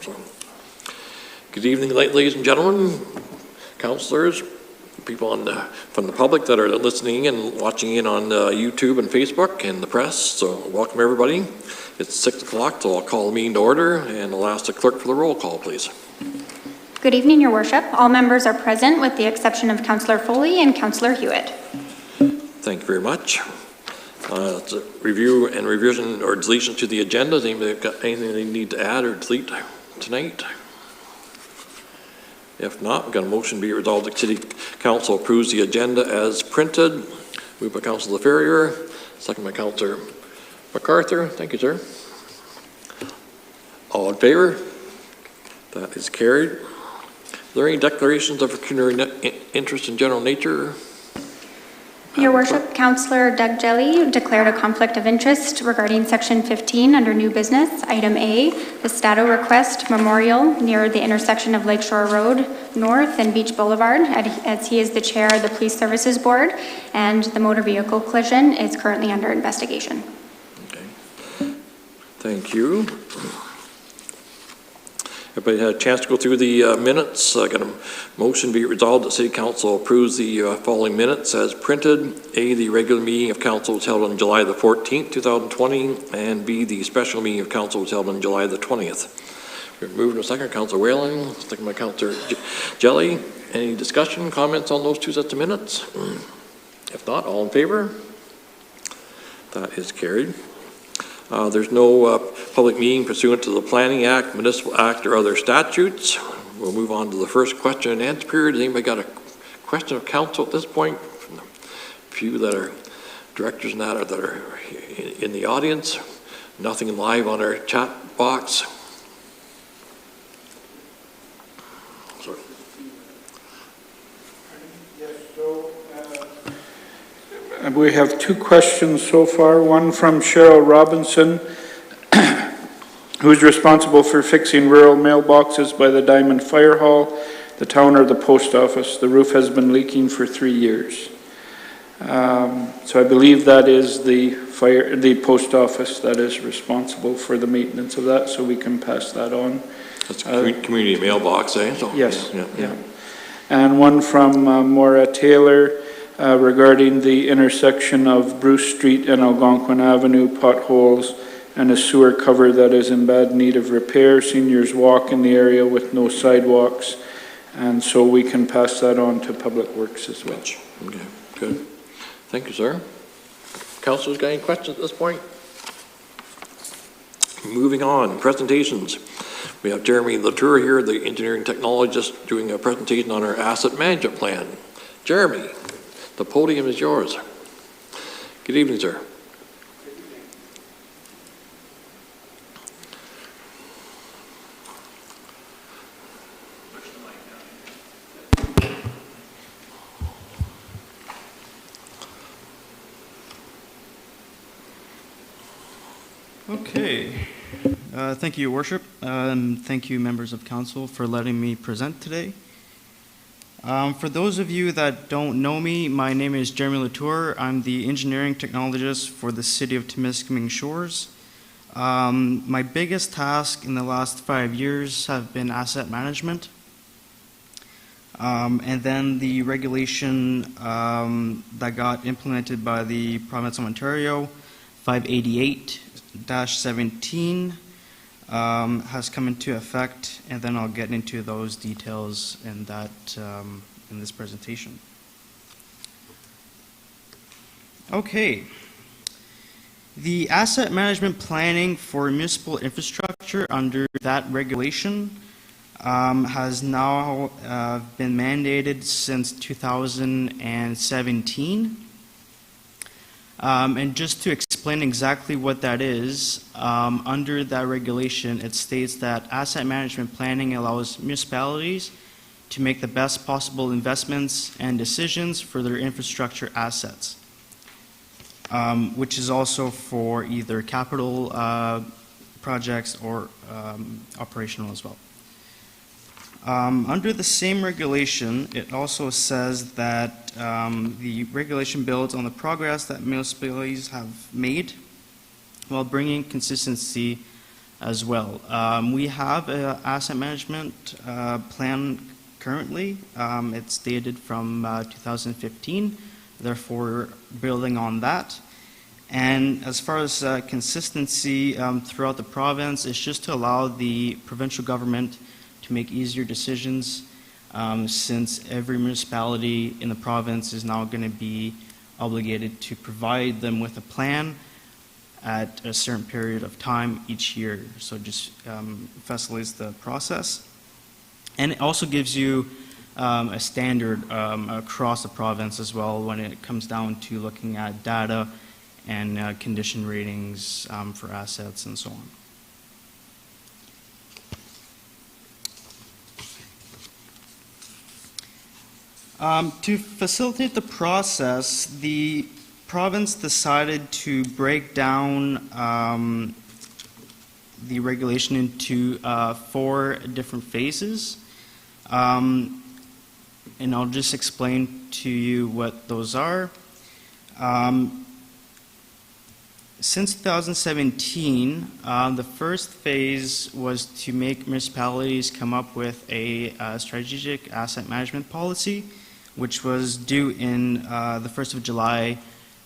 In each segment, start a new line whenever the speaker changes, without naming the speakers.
So, good evening, ladies and gentlemen, councillors, people from the public that are listening and watching in on YouTube and Facebook and the press. So welcome everybody. It's 6 o'clock, so I'll call the meeting to order and I'll ask the clerk for the roll call, please.
Good evening, Your Worship. All members are present with the exception of Councillor Foley and Councillor Hewitt.
Thank you very much. It's a review and revision or deletion to the agenda. Does anybody got anything they need to add or delete tonight? If not, we've got a motion be it resolved that City Council approves the agenda as printed. Moved by Councillor Ferrier, second by Councillor MacArthur. Thank you, sir. All in favor? That is carried. Are there any declarations of pecuniary interest in general nature?
Your Worship, Councillor Doug Jelly declared a conflict of interest regarding Section 15 under new business. Item A, the Stato request memorial near the intersection of Lakeshore Road North and Beach Boulevard, as he is the chair of the Police Services Board, and the motor vehicle collision is currently under investigation.
Okay. Thank you. Everybody had a chance to go through the minutes. I got a motion be resolved that City Council approves the following minutes as printed. A, the regular meeting of Council was held on July the 14th, 2020, and B, the special meeting of Council was held on July the 20th. We're moving to second, Councillor Whalen, second by Councillor Jelly. Any discussion, comments on those two sets of minutes? If not, all in favor? That is carried. There's no public meeting pursuant to the Planning Act, Municipal Act, or other statutes. We'll move on to the first question and answer period. Has anybody got a question of council at this point? From the few that are directors and that are in the audience. Nothing live on our chat box. Sorry.
Yes, so we have two questions so far. One from Cheryl Robinson, who's responsible for fixing rural mailboxes by the Diamond Fire Hall, the town, or the post office. The roof has been leaking for 3 years. So I believe that is the post office that is responsible for the maintenance of that, so we can pass that on.
That's a community mailbox, eh? So,
yes.
Yeah.
And one from Maura Taylor, regarding the intersection of Bruce Street and Algonquin Avenue, potholes and a sewer cover that is in bad need of repair. Seniors walk in the area with no sidewalks, and so we can pass that on to Public Works as well.
Okay, good. Thank you, sir. Councilors, got any questions at this point? Moving on, presentations. We have Jeremy Latour here, the engineering technologist, doing a presentation on our asset management plan. Jeremy, the podium is yours. Good evening, sir.
Okay. Thank you, Your Worship. Thank you, members of council, for letting me present today. For those of you that don't know me, my name is Jeremy Latour. I'm the engineering technologist for the City of Temiskaming Shores. My biggest task in the last 5 years have been asset management. And then the regulation that got implemented by the Province of Ontario, 588-17, has come into effect, and then I'll get into those details in that in this presentation. Okay. The asset management planning for municipal infrastructure under that regulation has now been mandated since 2017. And just to explain exactly what that is, under that regulation, it states that asset management planning allows municipalities to make the best possible investments and decisions for their infrastructure assets, which is also for either capital projects or operational as well. Under the same regulation, it also says that the regulation builds on the progress that municipalities have made while bringing consistency as well. We have an asset management plan currently. It's dated from 2015, therefore building on that. And as far as consistency throughout the province, it's just to allow the provincial government to make easier decisions, since every municipality in the province is now going to be obligated to provide them with a plan at a certain period of time each year. So it just facilitates the process. And it also gives you a standard across the province as well when it comes down to looking at data and condition ratings for assets and so on. To facilitate the process, the province decided to break down the regulation into 4 different phases. And I'll just explain to you what those are. Since 2017, the first phase was to make municipalities come up with a strategic asset management policy, which was due in the 1st of July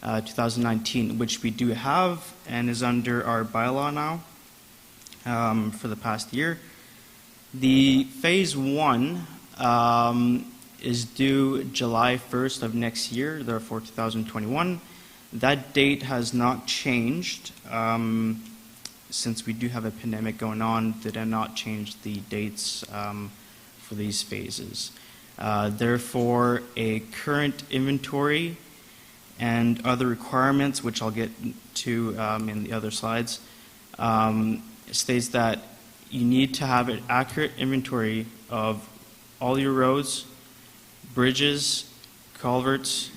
2019, which we do have and is under our bylaw now for the past year. The phase 1 is due July 1st of next year, therefore 2021. That date has not changed. Since we do have a pandemic going on, they did not change the dates for these phases. Therefore, a current inventory and other requirements, which I'll get to in the other slides, states that you need to have an accurate inventory of all your roads, bridges, culverts,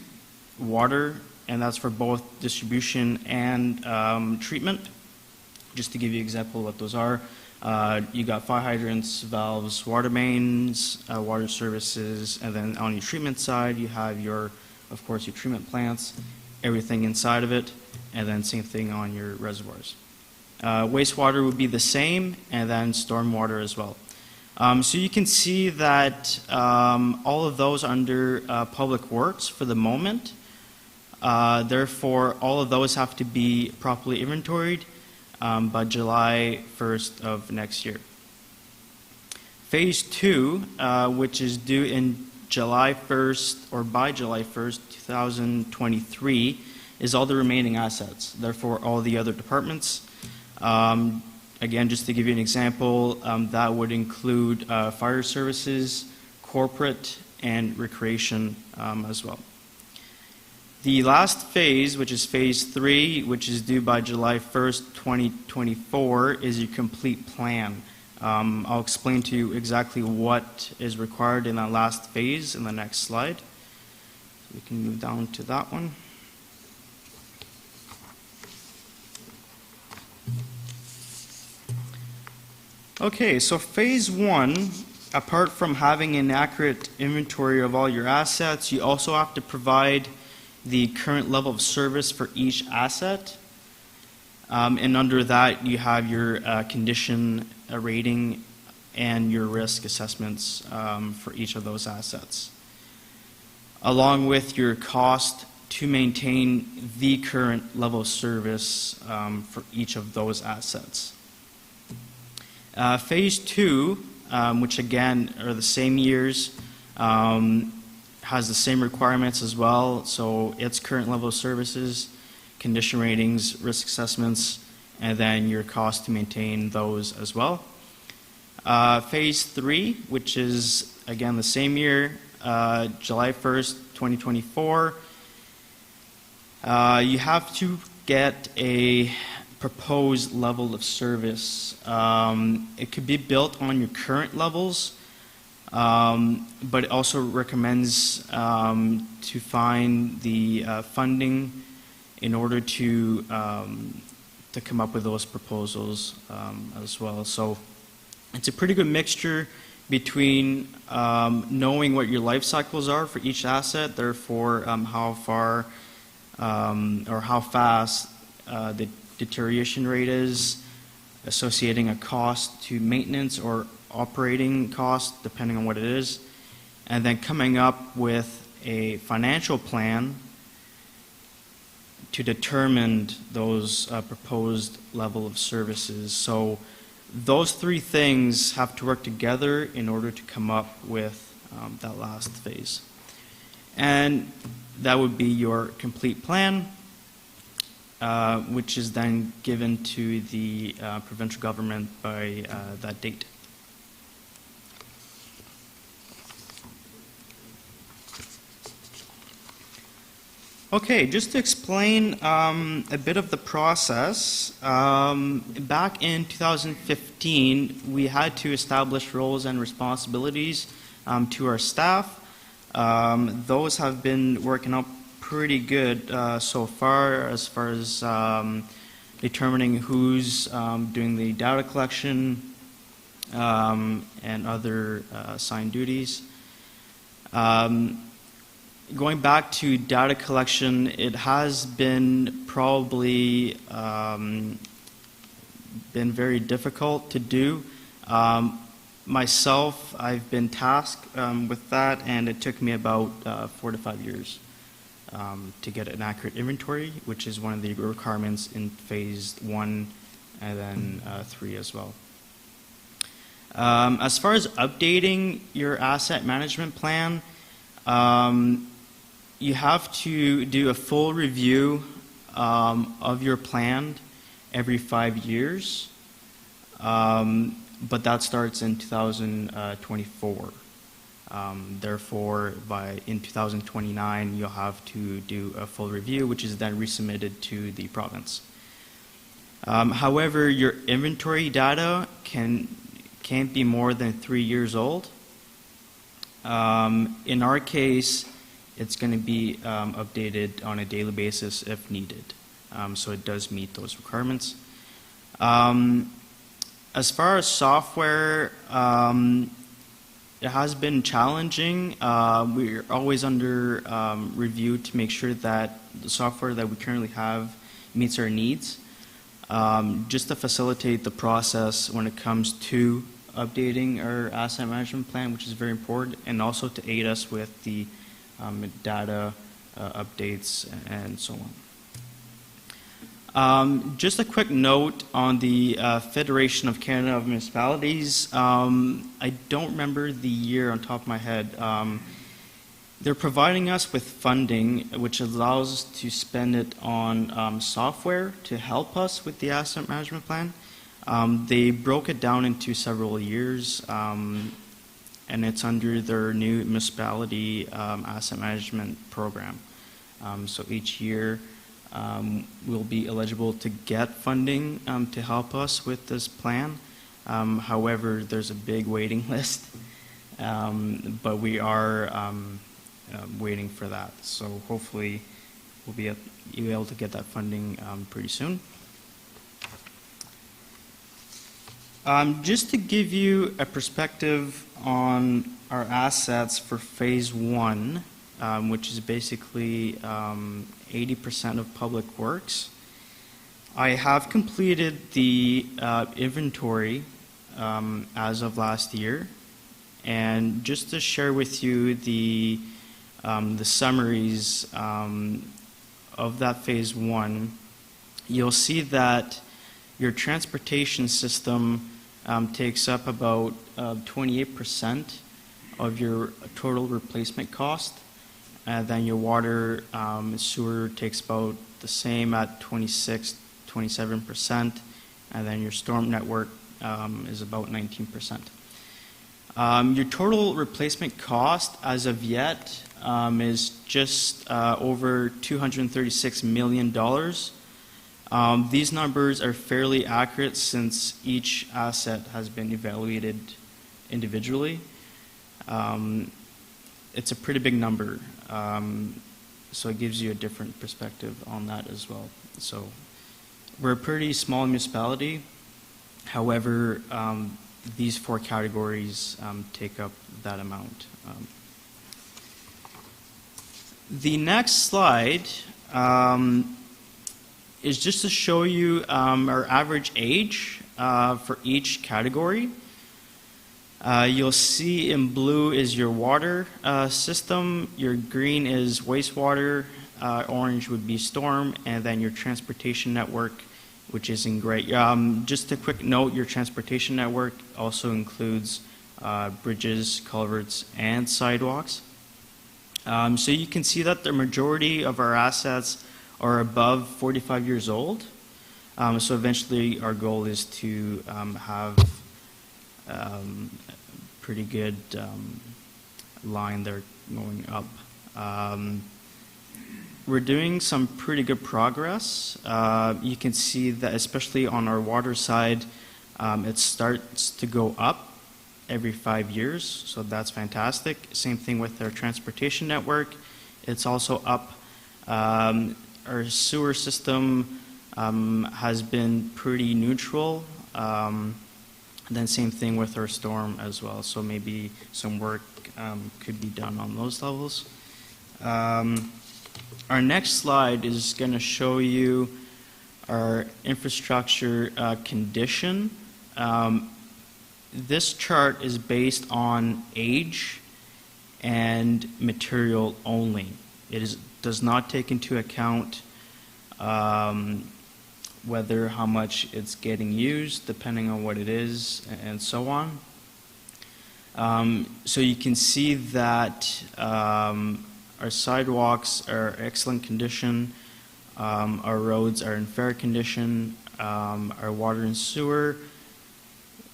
water, and that's for both distribution and treatment. Just to give you an example of what those are, you got fire hydrants, valves, water mains, water services, and then on your treatment side, you have your, of course, your treatment plants, everything inside of it, and then same thing on your reservoirs. Wastewater would be the same, and then stormwater as well. So you can see that all of those are under public works for the moment. Therefore, all of those have to be properly inventoried by July 1st of next year. Phase 2, which is due in July 1st or by July 1st, 2023, is all the remaining assets. Therefore, all the other departments. Again, just to give you an example, that would include fire services, corporate, and recreation as well. The last phase, which is phase 3, which is due by July 1st, 2024, is your complete plan. I'll explain to you exactly what is required in that last phase in the next slide. So we can move down to that one. Okay, so phase 1, apart from having an accurate inventory of all your assets, you also have to provide the current level of service for each asset. And under that, you have your condition rating and your risk assessments for each of those assets, along with your cost to maintain the current level of service for each of those assets. Phase 2, which again are the same years, has the same requirements as well. So its current level of services, condition ratings, risk assessments, and then your cost to maintain those as well. Phase 3, which is again the same year, July 1st, 2024, you have to get a proposed level of service. It could be built on your current levels, but it also recommends to find the funding in order to come up with those proposals as well. So it's a pretty good mixture between knowing what your life cycles are for each asset, therefore how far or how fast the deterioration rate is, associating a cost to maintenance or operating cost, depending on what it is, and then coming up with a financial plan to determine those proposed level of services. So those three things have to work together in order to come up with that last phase. And that would be your complete plan, which is then given to the provincial government by that date. Okay, just to explain a bit of the process, back in 2015, we had to establish roles and responsibilities to our staff. Those have been working out pretty good so far as determining who's doing the data collection and other assigned duties. Going back to data collection, it has been probably been very difficult to do. Myself, I've been tasked with that, and it took me about 4 to 5 years to get an accurate inventory, which is one of the requirements in phase 1 and then 3 as well. As far as updating your asset management plan, you have to do a full review of your plan every 5 years, but that starts in 2024. Therefore, in 2029, you'll have to do a full review, which is then resubmitted to the province. However, your inventory data can't be more than 3 years old. In our case, it's going to be updated on a daily basis if needed. So it does meet those requirements. As far as software, it has been challenging. We're always under review to make sure that the software that we currently have meets our needs, just to facilitate the process when it comes to updating our asset management plan, which is very important, and also to aid us with the data updates and so on. Just a quick note on the Federation of Canada of Municipalities. I don't remember the year on top of my head. They're providing us with funding, which allows us to spend it on software to help us with the asset management plan. They broke it down into several years, and it's under their new municipality asset management program. So each year we'll be eligible to get funding to help us with this plan. However, there's a big waiting list, but we are waiting for that. So hopefully we'll be able to get that funding pretty soon. Just to give you a perspective on our assets for phase 1, which is basically 80% of public works, I have completed the inventory as of last year, and just to share with you the summaries of that phase 1, you'll see that your transportation system takes up about 28% of your total replacement cost. Then your water sewer takes about the same at 27%, and then your storm network is about 19%. Your total replacement cost as of yet is just over $236 million. These numbers are fairly accurate since each asset has been evaluated individually. It's a pretty big number, so it gives you a different perspective on that as well. So we're a pretty small municipality. However, these 4 categories take up that amount. The next slide is just to show you our average age for each category. You'll see in blue is your water system, your green is wastewater, orange would be storm, and then your transportation network, which is in gray. Just a quick note, your transportation network also includes bridges, culverts, and sidewalks. So you can see that the majority of our assets are above 45 years old. So eventually our goal is to have pretty good line there going up. We're doing some pretty good progress. You can see that especially on our water side, it starts to go up every 5 years, so that's fantastic. Same thing with our transportation network. It's also up. Our sewer system has been pretty neutral. Then same thing with our storm as well, so maybe some work could be done on those levels. Our next slide is going to show you our infrastructure condition. This chart is based on age and material only. Does not take into account whether how much it's getting used, depending on what it is, and so on. So you can see that our sidewalks are excellent condition, our roads are in fair condition, our water and sewer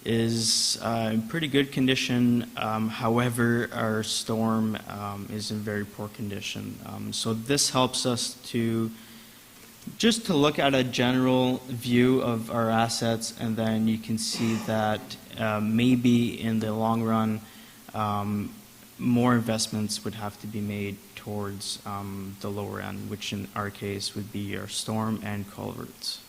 is in pretty good condition. However, our storm is in very poor condition. So this helps us to just to look at a general view of our assets, and then you can see that maybe in the long run, more investments would have to be made towards the lower end, which in our case would be our storm and culverts.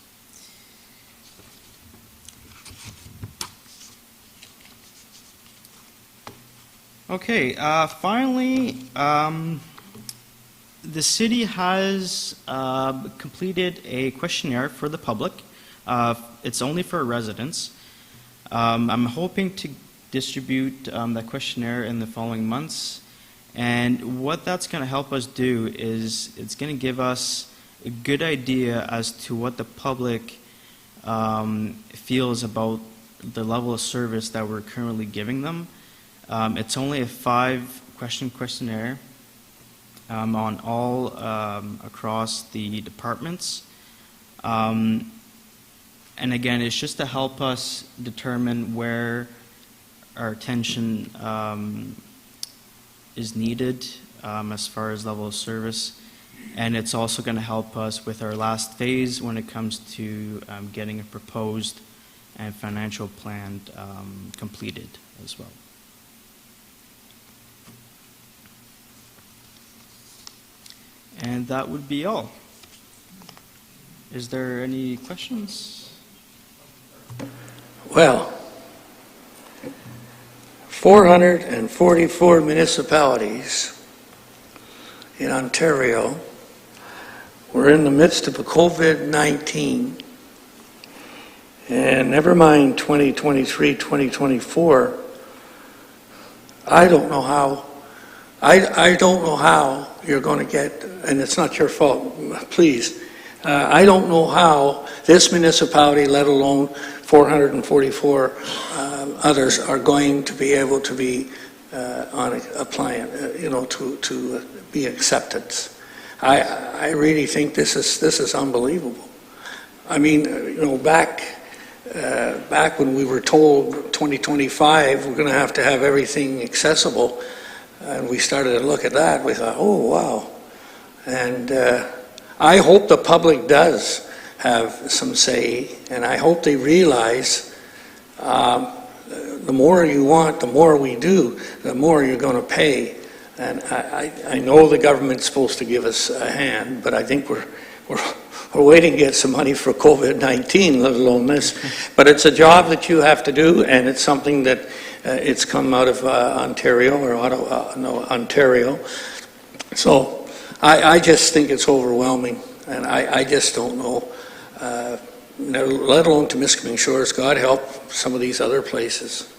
Okay, finally, the city has completed a questionnaire for the public. It's only for residents. I'm hoping to distribute that questionnaire in the following months. And what that's going to help us do is it's going to give us a good idea as to what the public feels about the level of service that we're currently giving them. It's only a 5-question questionnaire on all across the departments. And again, it's just to help us determine where our attention is needed as far as level of service. And it's also going to help us with our last phase when it comes to getting a proposed and financial plan completed as well. And that would be all. Is there any questions?
Well, 444 municipalities in Ontario were in the midst of a COVID-19, and never mind 2023, 2024, I don't know how you're going to get, and it's not your fault, please, I don't know how this municipality, let alone 444 others, are going to be able to be on a plan, to be accepted. I really think this is unbelievable. I mean, back when we were told 2025 we're going to have everything accessible, and we started to look at that, we thought, oh wow. And I hope the public does have some say, and I hope they realize the more you want, the more we do, the more you're going to pay. And I know the government's supposed to give us a hand, but I think we're waiting to get some money for COVID-19, let alone this. But it's a job that you have to do, and it's something that it's come out of Ontario, or Ontario. So I just think it's overwhelming, and I just don't know. let alone Temiskaming Shores, God help some of these other places.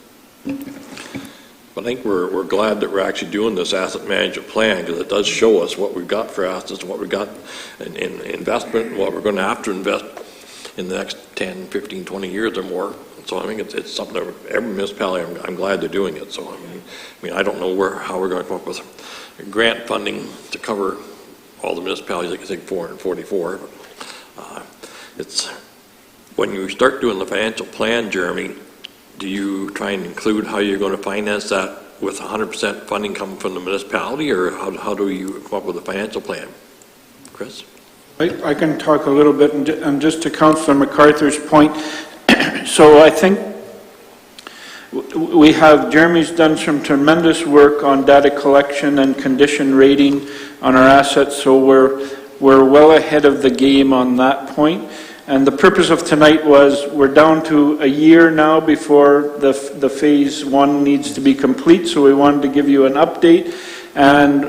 I think we're glad that we're actually doing this asset management plan, because it does show us what we've got for assets, what we've got in investment, and what we're going to have to invest in the next 10, 15, 20 years or more. So I think it's something that every municipality, I'm glad they're doing it. So I mean, I don't know how we're going to come up with grant funding to cover all the municipalities. I think 444. It's when you start doing the financial plan, Jeremy, do you try and include how you're going to finance that with 100% funding coming from the municipality, or how do you come up with a financial plan? Chris?
I can talk a little bit, and just to Councillor MacArthur's point, so I think Jeremy's done some tremendous work on data collection and condition rating on our assets, so we're well ahead of the game on that point. And the purpose of tonight was, we're down to a year now before the phase 1 needs to be complete, so we wanted to give you an update and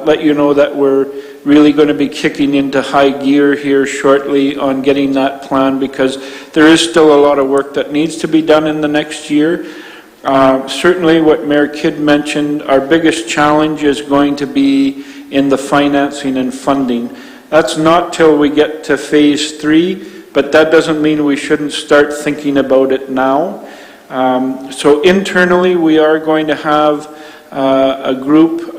let you know that we're really going to be kicking into high gear here shortly on getting that plan, because there is still a lot of work that needs to be done in the next year. Certainly what Mayor Kidd mentioned, our biggest challenge is going to be in the financing and funding. That's not till we get to phase 3, but that doesn't mean we shouldn't start thinking about it now. So internally, we are going to have a group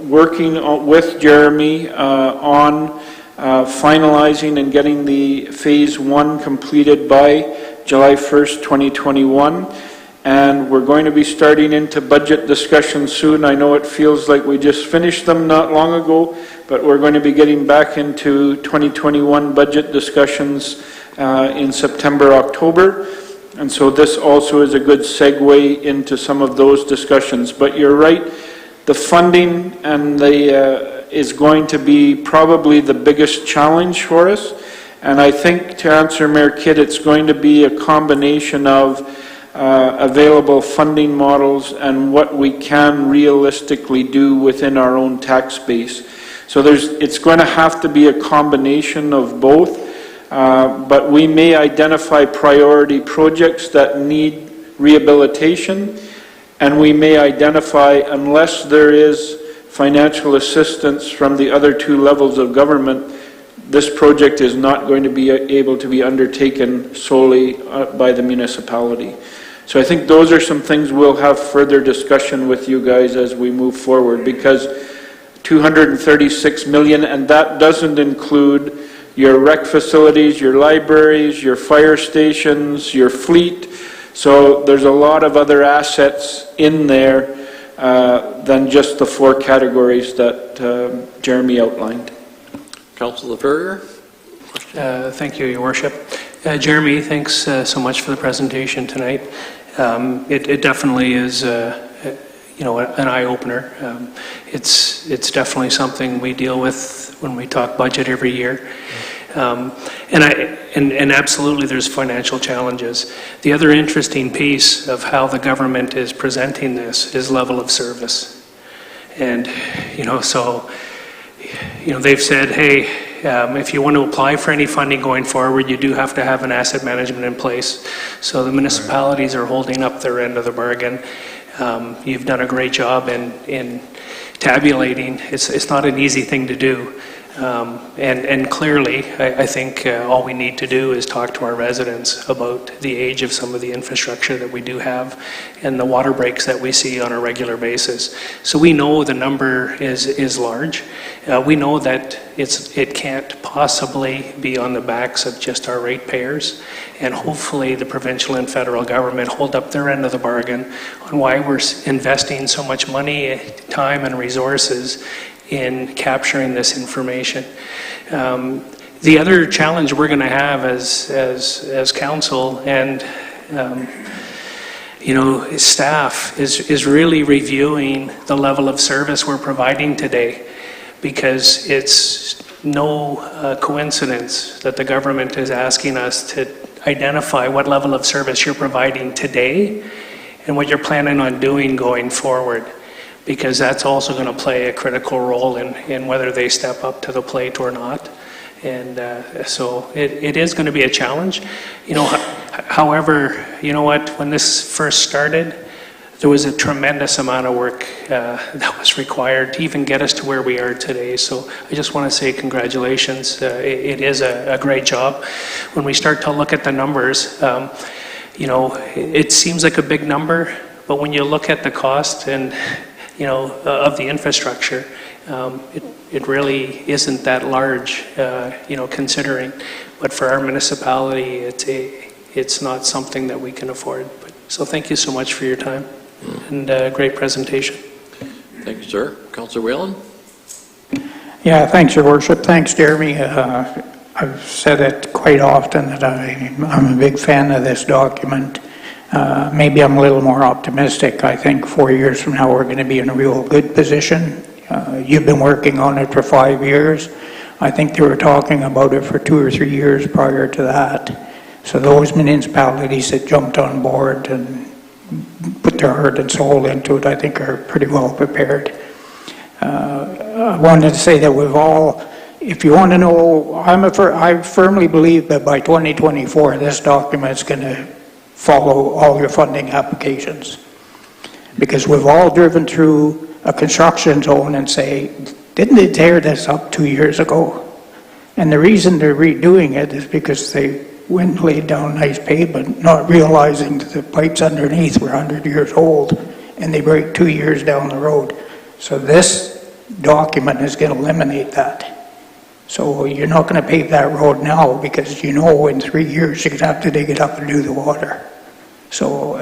working with Jeremy on finalizing and getting the phase 1 completed by July 1st, 2021. And we're going to be starting into budget discussions soon. I know it feels like we just finished them not long ago, but we're going to be getting back into 2021 budget discussions in September, October. And so this also is a good segue into some of those discussions. But you're right, the funding and is going to be probably the biggest challenge for us. And I think, to answer Mayor Kidd, it's going to be a combination of available funding models and what we can realistically do within our own tax base. So it's going to have to be a combination of both, but we may identify priority projects that need rehabilitation, and we may identify, unless there is financial assistance from the other 2 levels of government, this project is not going to be able to be undertaken solely by the municipality. So I think those are some things we'll have further discussion with you guys as we move forward, because 236 million, and that doesn't include your rec facilities, your libraries, your fire stations, your fleet. So there's a lot of other assets in there than just the 4 categories that Jeremy outlined.
Councillor Ferrier?
Thank you, Your Worship. Jeremy, thanks so much for the presentation tonight. It definitely is, an eye-opener. It's definitely something we deal with when we talk budget every year. And absolutely there's financial challenges. The other interesting piece of how the government is presenting this is level of service. And, they've said, hey, if you want to apply for any funding going forward, you do have to have an asset management in place. So the municipalities are holding up their end of the bargain. You've done a great job in tabulating. It's not an easy thing to do. And clearly, I think all we need to do is talk to our residents about the age of some of the infrastructure that we do have and the water breaks that we see on a regular basis. So we know the number is large. We know that it can't possibly be on the backs of just our ratepayers, and hopefully the provincial and federal government hold up their end of the bargain on why we're investing so much money, time, and resources in capturing this information. The other challenge we're going to have as council and staff is really reviewing the level of service we're providing today, because it's no coincidence that the government is asking us to identify what level of service you're providing today and what you're planning on doing going forward, because that's also going to play a critical role in whether they step up to the plate or not. And so it is going to be a challenge. You know, however, you know what, when this first started, there was a tremendous amount of work that was required to even get us to where we are today. So I just want to say congratulations. It is a great job. When we start to look at the numbers, you know, it seems like a big number, but when you look at the cost and, you know, of the infrastructure, it really isn't that large, you know, considering. But for our municipality, it's not something that we can afford. So thank you so much for your time. And great presentation. Thank you, sir. Councillor Whalen?
Yeah, thanks, Your Worship. Thanks, Jeremy. I've said it quite often that I'm a big fan of this document. Maybe I'm a little more optimistic. I think 4 years from now we're going to be in a real good position. You've been working on it for 5 years. I think they were talking about it for 2 or 3 years prior to that. So those municipalities that jumped on board and put their heart and soul into it, I think are pretty well prepared. I wanted to say that we've all, if you want to know, I firmly believe that by 2024 this document is going to follow all your funding applications. Because we've all driven through a construction zone and say, didn't they tear this up 2 years ago? And the reason they're redoing it is because they went and laid down nice pavement, not realizing that the pipes underneath were 100 years old and they break 2 years down the road. So this document is going to eliminate that. So you're not going to pave that road now because you know in 3 years you're going to have to dig it up and do the water. So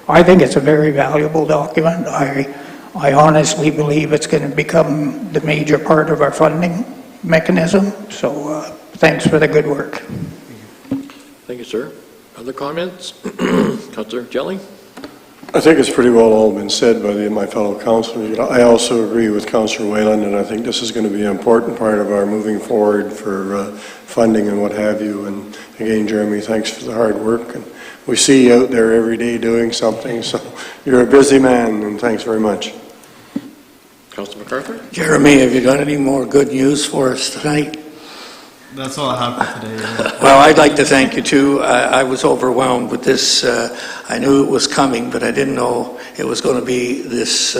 I think it's a very valuable document. I honestly believe it's going to become the major part of our funding mechanism. So thanks for the good work.
Thank you, sir. Other comments? Councillor Jelly?
I think it's pretty well all been said by my fellow councillors. I also agree with Councillor Whalen, and I think this is going to be an important part of our moving forward for funding and what have you. And again, Jeremy, thanks for the hard work. And we see you out there every day doing something, so you're a busy man, and thanks very much.
Councillor MacArthur?
Jeremy, have you got any more good news for us tonight?
That's all I have for today.
Well, I'd like to thank you too. I was overwhelmed with this. I knew it was coming, but I didn't know it was going to be this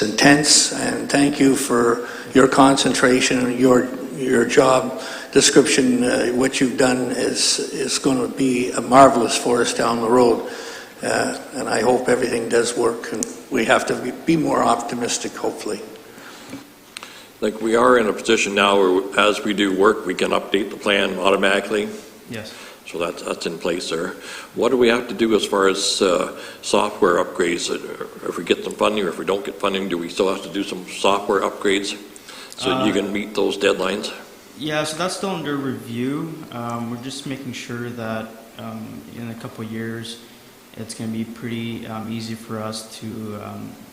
intense. And thank you for your concentration and your job description. What you've done is going to be a marvelous for us down the road. And I hope everything does work. And we have to be more optimistic, hopefully.
Like we are in a position now where as we do work, we can update the plan automatically.
Yes.
So that's in place there. What do we have to do as far as software upgrades? If we get some funding or if we don't get funding, do we still have to do some software upgrades so that you can meet those deadlines?
Yeah, so that's still under review. We're just making sure that in a couple of years it's going to be pretty easy for us to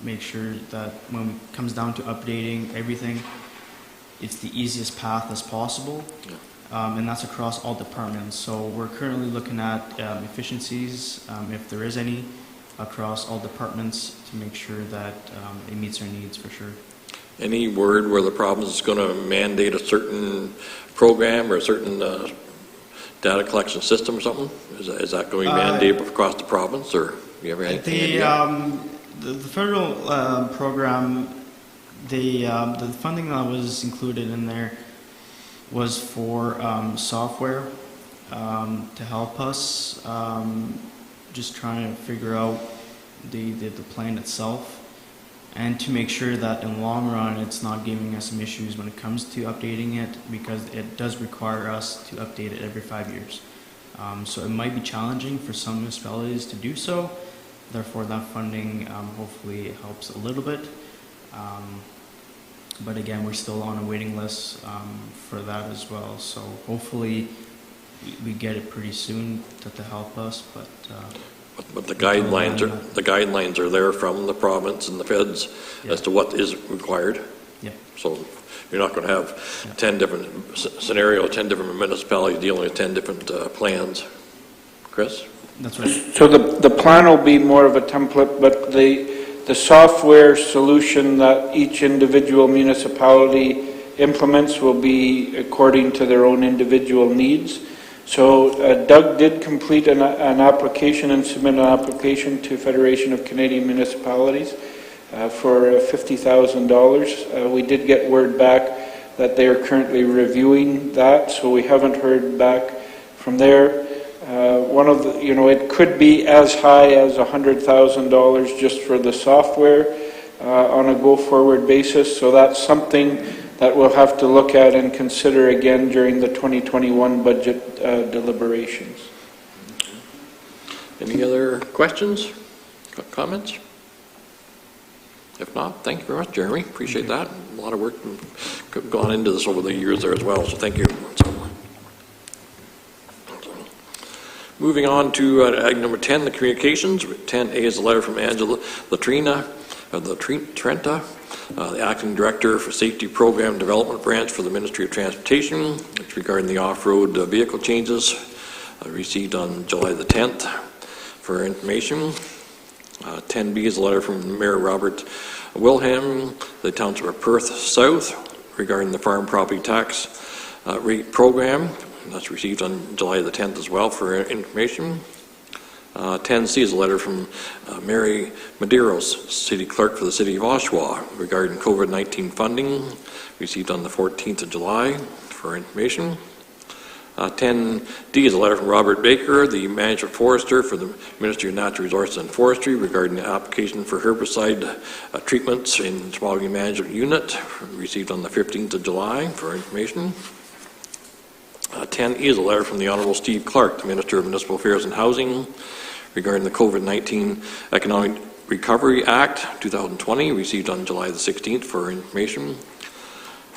make sure that when it comes down to updating everything, it's the easiest path as possible. Yeah. And that's across all departments. So we're currently looking at efficiencies, if there is any, across all departments to make sure that it meets our needs for sure.
Any word where the province is going to mandate a certain program or a certain data collection system or something? Is that going to be mandated across the province, or you ever had anything? The
federal program, the funding that was included in there was for software to help us just trying to figure out the plan itself, and to make sure that in the long run it's not giving us some issues when it comes to updating it, because it does require us to update it every 5 years. So it might be challenging for some municipalities to do so. Therefore, that funding hopefully helps a little bit. But again, we're still on a waiting list for that as well. So hopefully we get it pretty soon to help us. But
the guidelines are there from the province and the feds as to what is required.
Yeah.
So you're not going to have 10 different scenarios, 10 different municipalities dealing with 10 different plans. Chris?
That's right.
So the plan will be more of a template, but the software solution that each individual municipality implements will be according to their own individual needs. So Doug did complete an application and submit an application to Federation of Canadian Municipalities for $50,000. We did get word back that they are currently reviewing that, so we haven't heard back from there. It could be as high as $100,000 just for the software on a go-forward basis, so that's something that we'll have to look at and consider again during the 2021 budget deliberations.
Any other questions, comments? If not, thank you very much, Jeremy. Appreciate that. A lot of work gone into this over the years there as well, so thank you. Moving on to item number 10, the communications. 10A is a letter from Angela Latrina of the Trenta, the Acting Director for Safety Program Development Branch for the Ministry of Transportation. It's regarding the off-road vehicle changes received on July the 10th. For information, 10B is a letter from Mayor Robert Wilhelm, the Township of Perth South, regarding the farm property tax rate program. That's received on July the 10th as well for information. 10C is a letter from Mary Medeiros, City Clerk for the City of Oshawa, regarding COVID-19 funding, received on the 14th of July for information. 10D is a letter from Robert Baker, the Management Forester for the Ministry of Natural Resources and Forestry, regarding the application for herbicide treatments in Small Game Management Unit, received on the 15th of July for information. 10E is a letter from the Honourable Steve Clark, the Minister of Municipal Affairs and Housing, regarding the COVID-19 Economic Recovery Act 2020, received on July the 16th for information.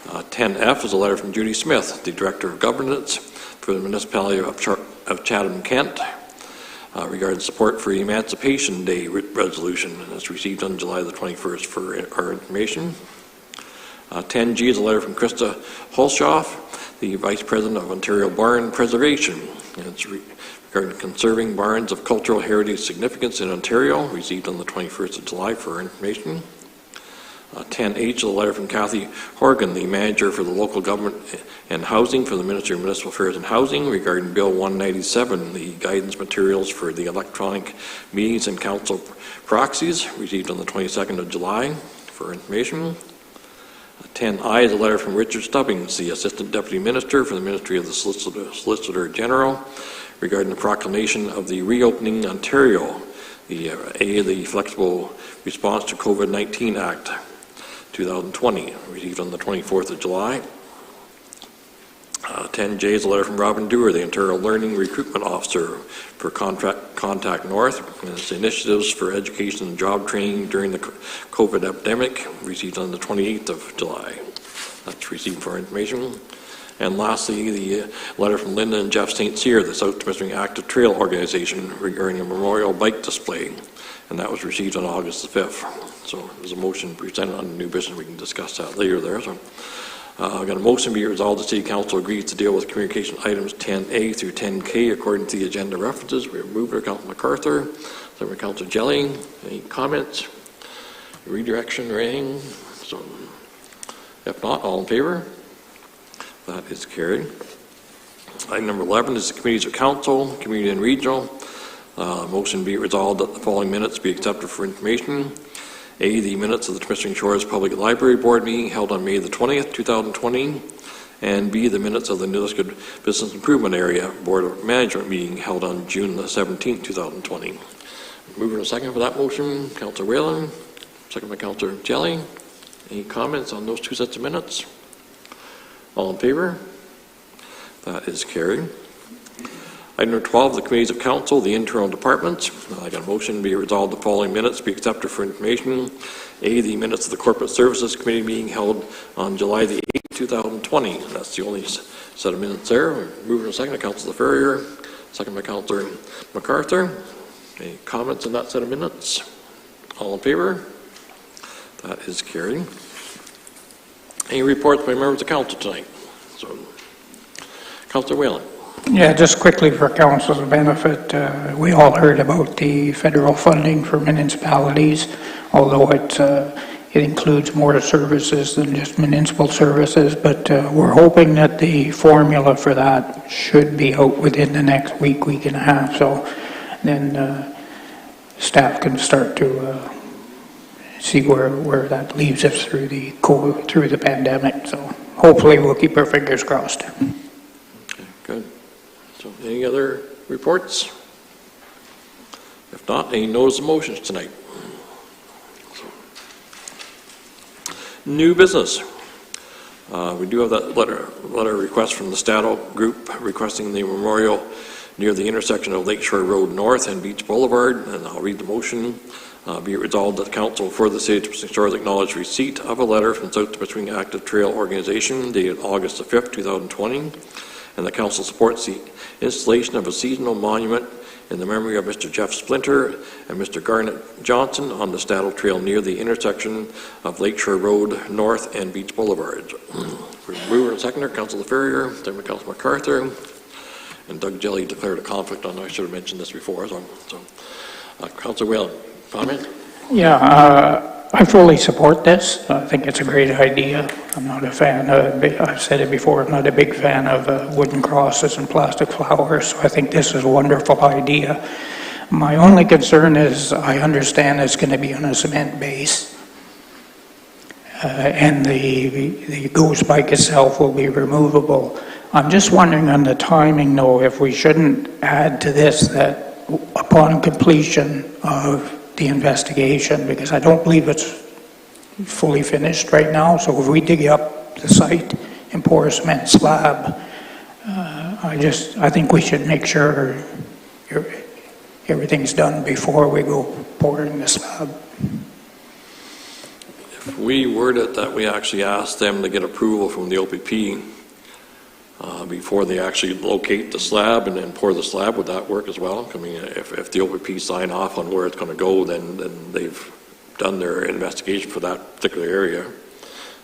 10F is a letter from Judy Smith, the Director of Governance for the Municipality of Chatham-Kent, regarding support for Emancipation Day resolution, and that's received on July the 21st for our information. 10G is a letter from Krista Holshoff, the Vice President of Ontario Barn Preservation, and it's regarding conserving barns of cultural heritage significance in Ontario, received on the 21st of July for information. 10H is a letter from Kathy Horgan, the Manager for the Local Government and Housing for the Ministry of Municipal Affairs and Housing, regarding Bill 197, the guidance materials for the electronic meetings and council proxies, received on the 22nd of July for information. 10I is a letter from Richard Stubbings, the Assistant Deputy Minister for the Ministry of the Solicitor General, regarding the proclamation of the Reopening Ontario, the Flexible Response to COVID-19 Act 2020, received on the 24th of July. 10J is a letter from Robin Dewar, the Ontario Learning Recruitment Officer for Contact North, and its initiatives for education and job training during the COVID epidemic, received on the 28th of July. That's received for information. And lastly, the letter from Linda and Jeff St. Cyr, the South Temiskaming Active Trail Organization, regarding a memorial bike display, and that was received on August the 5th. So there's a motion presented on new business. We can discuss that later there. So I've got a motion be resolved the City Council agrees to deal with communication items 10A through 10K according to the agenda references. We have moved by Councillor MacArthur, second by Councillor Jelly. Any comments, redirection or anything? So if not, all in favor? That is carried. Item number 11 is the committees of council, community and regional. Motion be resolved that the following minutes be accepted for information. A, the minutes of the Temiskaming Shores Public Library Board meeting held on May the 20th, 2020, and B, the minutes of the Nilisquid Business Improvement Area Board of Management meeting held on June the 17th, 2020. Moving a second for that motion, Councillor Whalen, second by Councillor Jelly. Any comments on those two sets of minutes? All in favor? That is carried. Item number 12, the committees of council, the internal departments. I got a motion be resolved the following minutes be accepted for information. A, the minutes of the Corporate Services Committee meeting held on July the 8th, 2020. That's the only set of minutes there. Moving a second to Councillor Ferrier, second by Councillor MacArthur. Any comments on that set of minutes? All in favor? That is carried. Any reports by members of council tonight? So, Councillor Whalen.
Yeah, just quickly for council's benefit, we all heard about the federal funding for municipalities, although it's it includes more services than just municipal services, but we're hoping that the formula for that should be out within the next week, week and a half, so then staff can start to see where that leaves us through the pandemic. So hopefully we'll keep our fingers crossed.
Okay, good. So any other reports? If not, any notice of motions tonight? New business. We do have that letter request from the Stato group requesting the memorial near the intersection of Lakeshore Road North and Beach Boulevard, and I'll read the motion. Be it resolved that Council for the City of Temiskaming Shores acknowledge receipt of a letter from South Temiskaming Active Trail Organization dated August the 5th, 2020, and the Council supports the installation of a seasonal monument in the memory of Mr. Jeff Splinter and Mr. Garnet Johnson on the Stato Trail near the intersection of Lakeshore Road North and Beach Boulevard. Mover and seconder, Councilor Ferrier, then Councilor MacArthur, and Doug Jelly declared a conflict on. I should have mentioned this before. Councilor Whalen, comment?
Yeah, I fully support this. I think it's a great idea. I'm not a fan of, I've said it before, I'm not a big fan of wooden crosses and plastic flowers, so I think this is a wonderful idea. My only concern is I understand it's going to be on a cement base, and the ghost bike itself will be removable. I'm just wondering on the timing, though, if we shouldn't add to this that upon completion of the investigation, because I don't believe it's fully finished right now, so if we dig up the site and pour a cement slab, I think we should make sure everything's done before we go pouring the slab.
If we word it that we actually ask them to get approval from the OPP before they actually locate the slab and then pour the slab, would that work as well? I mean, if the OPP sign off on where it's going to go, then they've done their investigation for that particular area.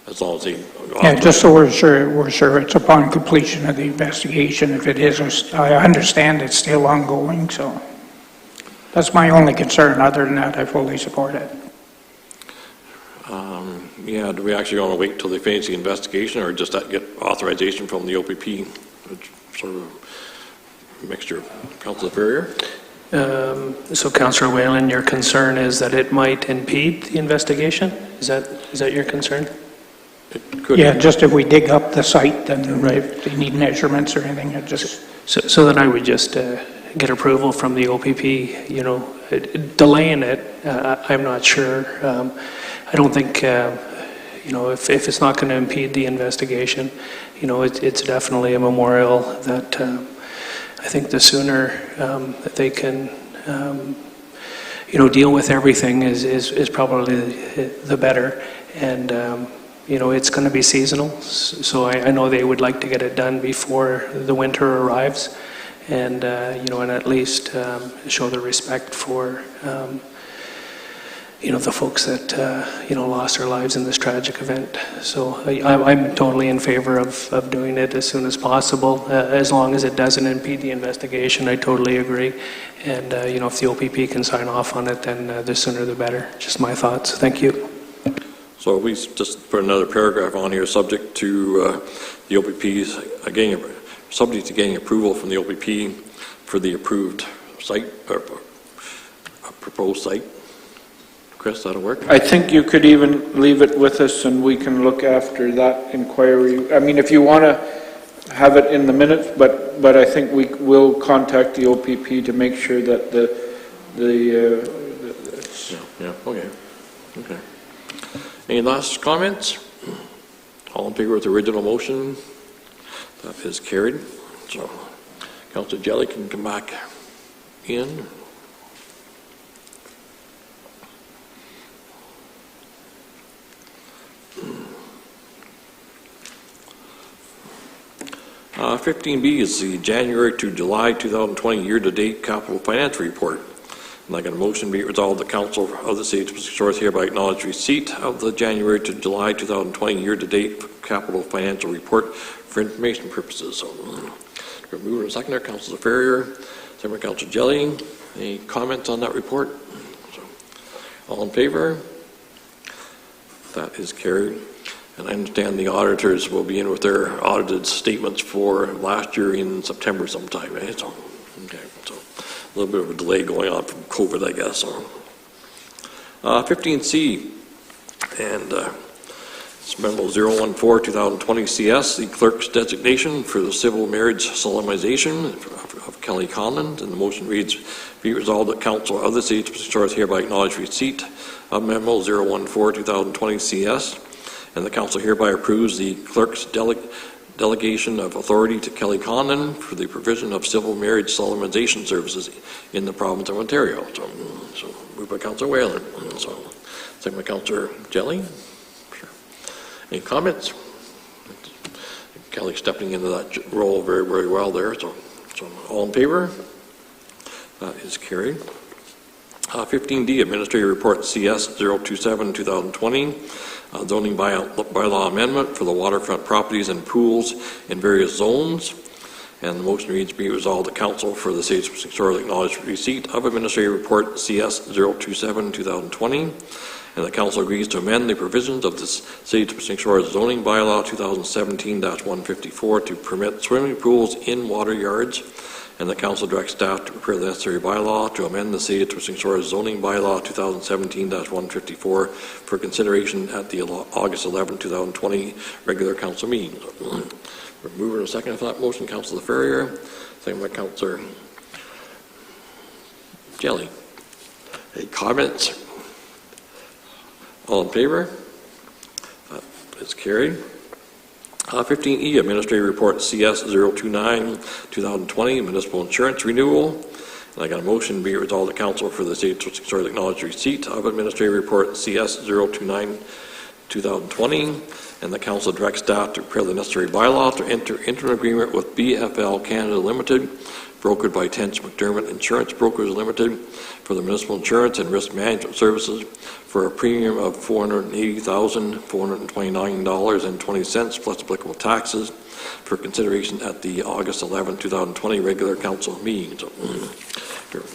As long as they...
Yeah, just so we're sure it's upon completion of the investigation. If it is, I understand it's still ongoing, so that's my only concern. Other than that, I fully support it.
Yeah, do we actually want to wait till they finish the investigation, or just get authorization from the OPP? Sort of a mixture. Councilor Ferrier?
So Councillor Whalen, your concern is that it might impede the investigation? Is that your concern?
It could.
Yeah, just if we dig up the site, then right. If they need measurements or anything, it just...
So then I would just get approval from the OPP, you know, delaying it, I'm not sure. I don't think, you know, if it's not going to impede the investigation, you know, it's definitely a memorial that I think the sooner that they can, you know, deal with everything is probably the better. And, you know, it's going to be seasonal, so I know they would like to get it done before the winter arrives, and, you know, and at least show the respect for, you know, the folks that, you know, lost their lives in this tragic event. So I'm totally in favor of doing it as soon as possible, as long as it doesn't impede the investigation. I totally agree. And, you know, if the OPP can sign off on it, then the sooner the better. Just my thoughts. Thank you.
So we just put another paragraph on here, subject to the OPP's, again, subject to getting approval from the OPP for the approved site, or proposed site. Chris, that'll work?
I think you could even leave it with us and we can look after that inquiry. I mean, if you want to have it in the minutes, but I think we will contact the OPP to make sure that
yeah, okay. Any last comments? All in favor of the original motion? That is carried. So Councilor Jelly can come back in. Uh, 15B is the January to July 2020 year-to-date capital finance report. And I got a motion be it resolved the Council of the City of Temiskaming Shores hereby acknowledge receipt of the January to July 2020 year-to-date capital financial report for information purposes. So, mover and seconder, Councilor Ferrier, second Councilor Jelly. Any comments on that report? So, all in favor? That is carried. And I understand the auditors will be in with their audited statements for last year in September sometime, eh? So, okay, so a little bit of a delay going on from COVID, I guess. So, 15C, and it's memo 014-2020 CS, the clerk's designation for the civil marriage solemnization of Kelly Conlon, and the motion reads, be resolved that council of the city of Stars hereby acknowledge receipt of memo 014-2020 CS, and the council hereby approves the clerk's delegation of authority to Kelly Conlon for the provision of civil marriage solemnization services in the province of Ontario. So moved by Councillor Whalen. So second by Councillor Jelly. Sure. Any comments? Kelly stepping into that role very, very well there. So all in favor? That is carried. 15D, Administrative Report CS 027-2020, zoning bylaw amendment for the waterfront properties and pools in various zones. And the motion reads, be resolved that council for the City of St. Charles acknowledge receipt of Administrative Report CS 027-2020, and the council agrees to amend the provisions of the City of St. Charles zoning bylaw 2017-154 to permit swimming pools in water yards. And the council directs staff to prepare the necessary bylaw to amend the City of St. Charles zoning bylaw 2017-154 for consideration at the August 11, 2020 regular council meeting. We're moving a second for that motion. Councillor Ferrier, second by Councillor Jelly. Any comments? All in favor? That is carried. 15E, Administrative Report CS 029-2020, Municipal Insurance Renewal. And I got a motion, be it resolved the council for the City of St. Charles acknowledge receipt of Administrative Report CS 029-2020, and the council directs staff to prepare the necessary bylaw to enter into an agreement with BFL Canada Limited, brokered by Tench McDermott Insurance Brokers Limited, for the municipal insurance and risk management services for a premium of $480,429.20 plus applicable taxes for consideration at the August 11, 2020 regular council meeting. So,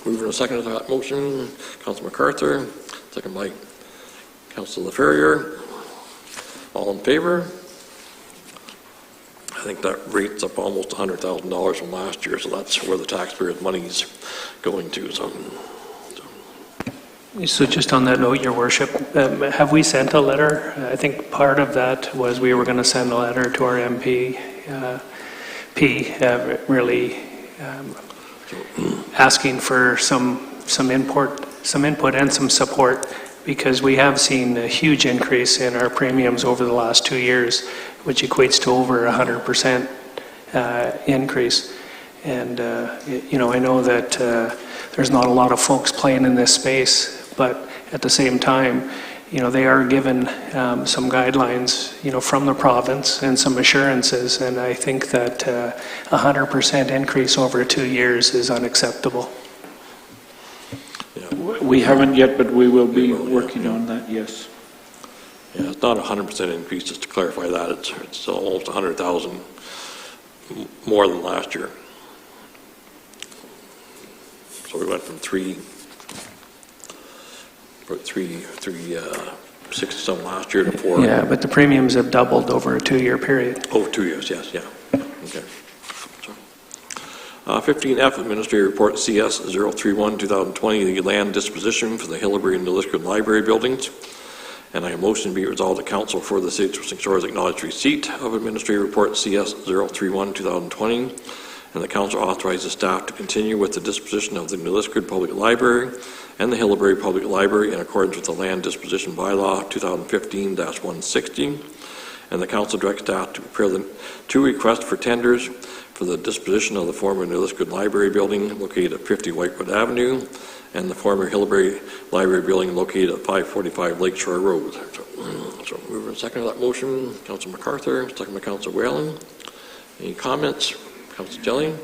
moving a second to that motion, Councillor MacArthur, second by Councillor Ferrier. All in favor? I think that rate's up almost $100,000 from last year, so that's where the taxpayers' money's going to.
So just on that note, Your Worship, have we sent a letter? I think part of that was we were going to send a letter to our MP, really asking for some input and some support, because we have seen a huge increase in our premiums over the last 2 years, which equates to over 100% increase. And, you know, I know that there's not a lot of folks playing in this space, but at the same time, you know, they are given some guidelines, you know, from the province and some assurances, and I think that 100% increase over 2 years is unacceptable.
We haven't yet, but we will be working on that, yes.
Yeah, it's not a 100% increase, just to clarify that. It's almost 100,000 more than last year. So we went from 360 some last year to 4.
Yeah, but the premiums have doubled over a 2-year period.
Over 2 years, yes, yeah. Okay. 15F, Administrative Report CS 031-2020, the land disposition for the Hillbury and Nilisquil Library buildings. And I motion to be resolved that council for the City of St. Charles acknowledge receipt of Administrative Report CS 031-2020, and the council authorizes staff to continue with the disposition of the Nilisquil Public Library and the Hillbury Public Library in accordance with the Land Disposition Bylaw 2015-160, and the council directs staff to prepare the 2 requests for tenders for the disposition of the former Nilisquil Library building located at 50 Whitewood Avenue and the former Hillbury Library building located at 545 Lakeshore Road. So moving second to that motion, Councillor MacArthur, second by Councillor Whalen. Any comments? Councillor Jelly?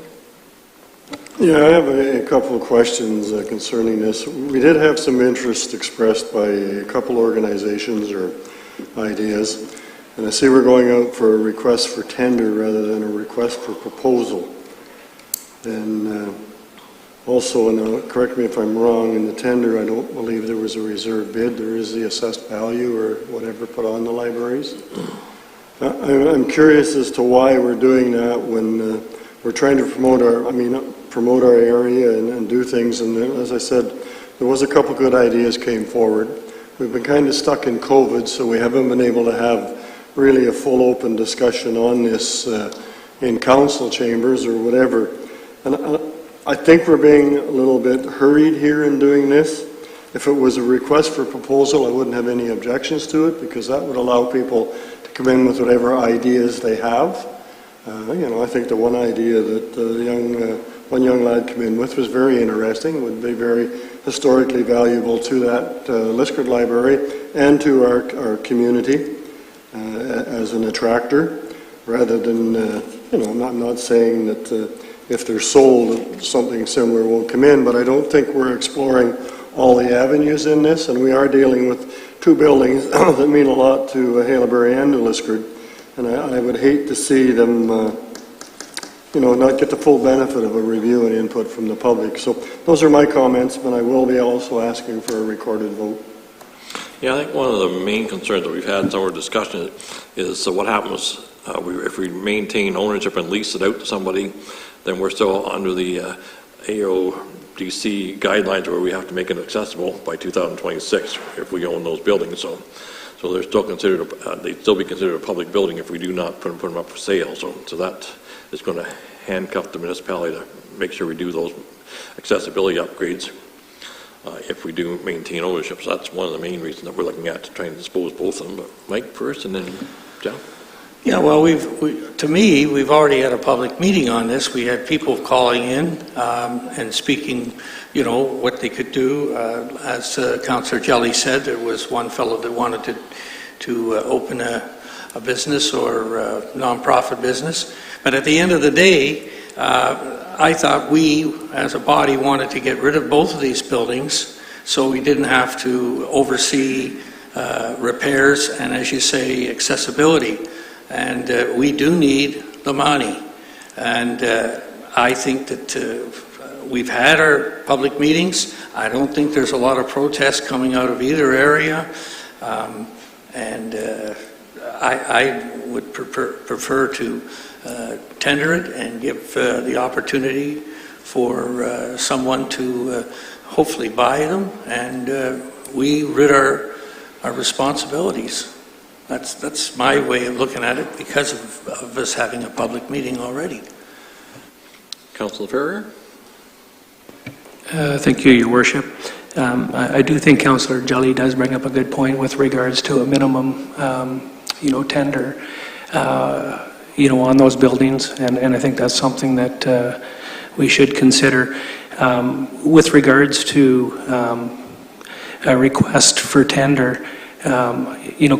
Yeah, I have a couple of questions concerning this. We did have some interest expressed by a couple organizations or ideas, and I see we're going out for a request for tender rather than a request for proposal. And Also, and correct me if I'm wrong, in the tender, I don't believe there was a reserve bid. There is the assessed value or whatever put on the libraries. I'm curious as to why we're doing that when we're trying to promote our area and do things. And as I said, there was a couple good ideas came forward. We've been kind of stuck in COVID, so we haven't been able to have really a full open discussion on this in council chambers or whatever. And I think we're being a little bit hurried here in doing this. If it was a request for proposal, I wouldn't have any objections to it, because that would allow people to come in with whatever ideas they have. I think the one idea that one young lad came in with was very interesting. It would be very historically valuable to that Liskeard Library and to our community as an attractor, rather than, I'm not saying that if they're sold, something similar won't come in, but I don't think we're exploring all the avenues in this, and we are dealing with two buildings that mean a lot to Haileybury and to Liskeard, and I would hate to see them not get the full benefit of a review and input from the public. So those are my comments, but I will be also asking for a recorded vote.
Yeah, I think one of the main concerns that we've had in some of our discussion is what happens if we maintain ownership and lease it out to somebody, then we're still under the AODC guidelines where we have to make it accessible by 2026 if we own those buildings. So they're still considered, they'd still be considered a public building if we do not put them up for sale. So that is going to handcuff the municipality to make sure we do those accessibility upgrades if we do maintain ownership. So that's one of the main reasons that we're looking at to try and dispose both of them. But Mike first, and then Jeff.
Yeah, well, to me, we've already had a public meeting on this. We had people calling in and speaking, what they could do. As Councillor Jelly said, there was one fellow that wanted to open a business or a non-profit business. But at the end of the day, I thought we, as a body, wanted to get rid of both of these buildings so we didn't have to oversee repairs and, as you say, accessibility. And we do need the money. And I think that we've had our public meetings. I don't think there's a lot of protest coming out of either area. I would prefer to tender it and give the opportunity for someone to hopefully buy them, and we rid our responsibilities. That's my way of looking at it, because of us having a public meeting already.
Councillor Ferrier?
Thank you, Your Worship. I do think Councillor Jelly does bring up a good point with regards to a minimum, tender, on those buildings, and I think that's something that we should consider. With regards to a request for tender,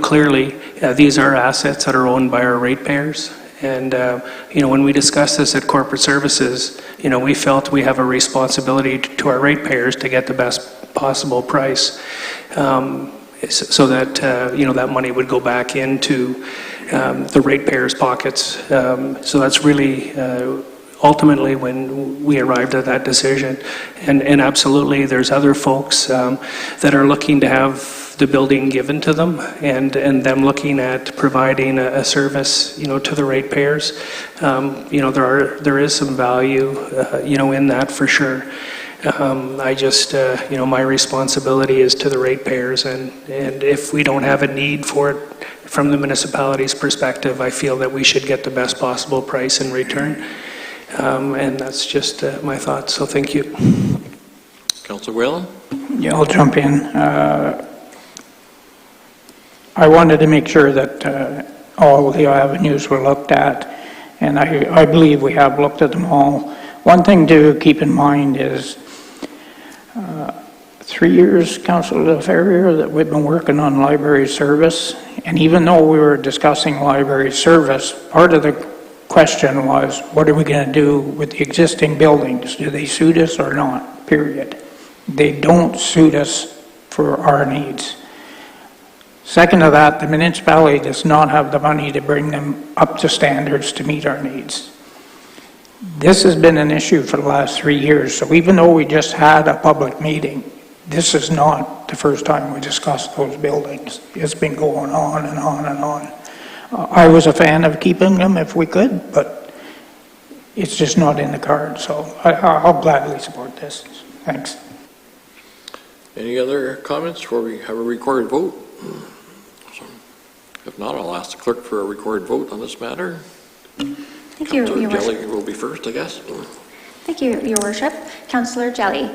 clearly these are assets that are owned by our ratepayers, and when we discussed this at Corporate Services, we felt we have a responsibility to our ratepayers to get the best possible price, so that that money would go back into the ratepayers' pockets. So that's really ultimately when we arrived at that decision, and absolutely there's other folks that are looking to have the building given to them, and them looking at providing a service, to the ratepayers. There is some value, in that for sure. I just, my responsibility is to the ratepayers, and if we don't have a need for it from the municipality's perspective, I feel that we should get the best possible price in return. And that's just my thoughts. So thank you.
Councillor Whalen?
Yeah, I'll jump in. I wanted to make sure that all the avenues were looked at, and I believe we have looked at them all. One thing to keep in mind is 3 years, Councillor Ferrier, that we've been working on library service, and even though we were discussing library service, part of the question was, what are we going to do with the existing buildings? Do they suit us or not? Period. They don't suit us for our needs. Second to that, the municipality does not have the money to bring them up to standards to meet our needs. This has been an issue for the last 3 years, so even though we just had a public meeting, this is not the first time we discussed those buildings. It's been going on and on and on. I was a fan of keeping them if we could, but it's just not in the cards, so I'll gladly support this. Thanks.
Any other comments before we have a recorded vote? So, if not, I'll ask the clerk for a recorded vote on this matter.
Thank you,
Councillor
Your
Jelly
Worship.
will be first, I guess.
Thank you, Your Worship. Councillor Jelly.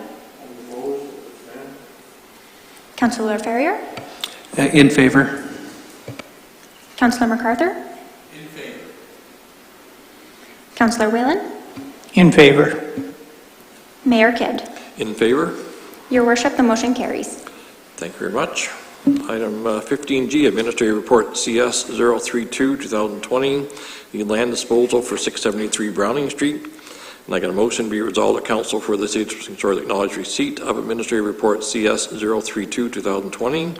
Councillor Ferrier.
In favor.
Councillor MacArthur.
In favor.
Councillor Whalen.
In favor.
Mayor Kidd.
In favor.
Your Worship, the motion carries.
Thank you very much. Item 15G, Administrative Report CS 032, 2020, the land disposal for 673 Browning Street. And I got a motion be resolved that Council for the City of Temiskaming Shores acknowledge receipt of Administrative Report CS 032, 2020, and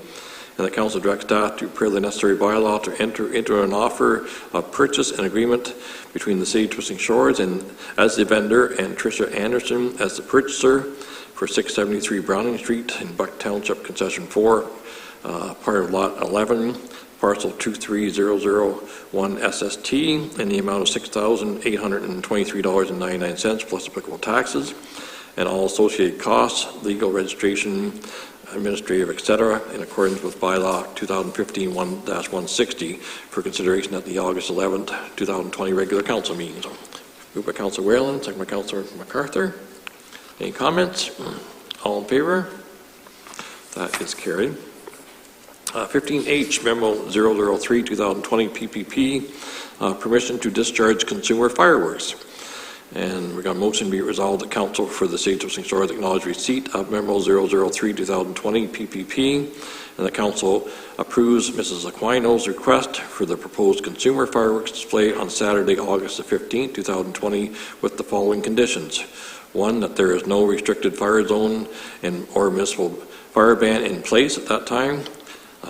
the Council directs staff to prepare the necessary bylaw to enter into an offer of purchase and agreement between the City of Temiskaming Shores and as the vendor and Tricia Anderson as the purchaser for 673 Browning Street in Buck Township Concession 4, part of Lot 11, parcel 23001 SST, in the amount of $6,823.99 plus applicable taxes, and all associated costs, legal, registration, administrative, etc., in accordance with bylaw 2015-1-160 for consideration at the August 11th, 2020 regular council meeting. So, moved by Councillor Whalen, second by Councillor MacArthur. Any comments? All in favor? That is carried. 15H, Memo 003, 2020 PPP, permission to discharge consumer fireworks. And we got a motion be resolved that Council for the City of Temiskaming Shores acknowledge receipt of Memo 003, 2020 PPP, and the Council approves Mrs. Aquino's request for the proposed consumer fireworks display on Saturday, August the 15th, 2020, with the following conditions. 1, that there is no restricted fire zone or municipal fire ban in place at that time.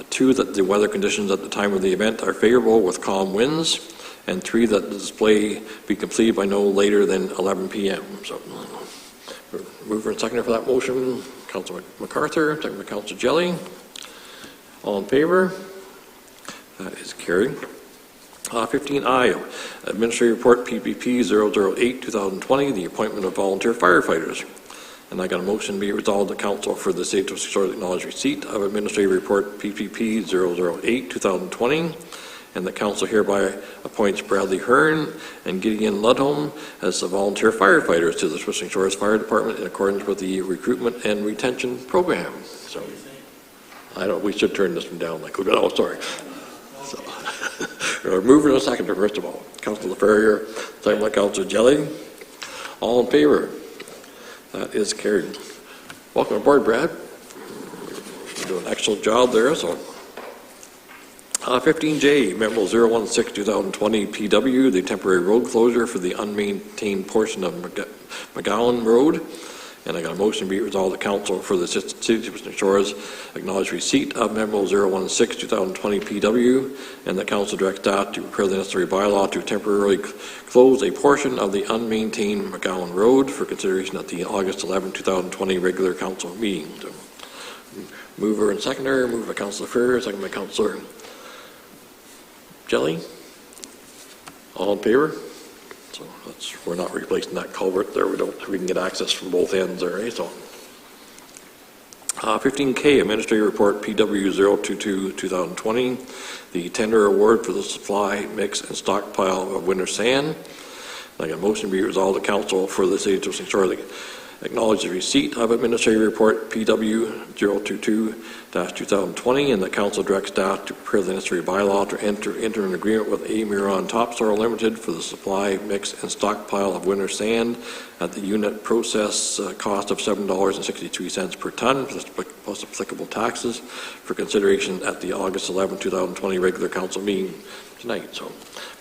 2, that the weather conditions at the time of the event are favorable with calm winds. And 3, that the display be completed by no later than 11 p.m. So, mover and seconder for that motion, Councillor MacArthur, second by Councillor Jelly. All in favor? That is carried. 15I, Administrative Report PPP 008, 2020, the appointment of volunteer firefighters. And I got a motion be resolved that Council for the City of Temiskaming Shores acknowledge receipt of Administrative Report PPP 008, 2020, and the Council hereby appoints Bradley Hearn and Gideon Ludholm as the volunteer firefighters to the Temiskaming Shores Fire Department in accordance with the recruitment and retention program. So, we should turn this one down like we got. Oh, sorry. So, mover and a seconder, first of all. Councillor Ferrier, second by Councillor Jelly. All in favor? That is carried. Welcome aboard, Brad. You're doing an excellent job there. So, 15J, Memo 016, 2020 PW, the temporary road closure for the unmaintained portion of McGowan Road. And I got a motion to be resolved that Council for the City of Temiskaming Shores acknowledge receipt of Memo 016, 2020 PW, and the Council directs staff to prepare the necessary bylaw to temporarily close a portion of the unmaintained McGowan Road for consideration at the August 11, 2020 regular council meeting. So, mover and seconder, moved by Councillor Ferrier, second by Councillor Jelly. All in favor? So we're not replacing that culvert there. We can get access from both ends there, right? So 15K, Administrative Report PW 022, 2020, the tender award for the supply, mix, and stockpile of winter sand. I got a motion to be resolved that Council for the City of Temiskaming Shores acknowledge the receipt of Administrative Report PW 022-2020, and the Council directs staff to prepare the necessary bylaw to enter into an agreement with Amiron Topsoil Limited for the supply, mix, and stockpile of winter sand at the unit process cost of $7.63 per ton plus applicable taxes for consideration at the August 11, 2020 regular council meeting tonight. So,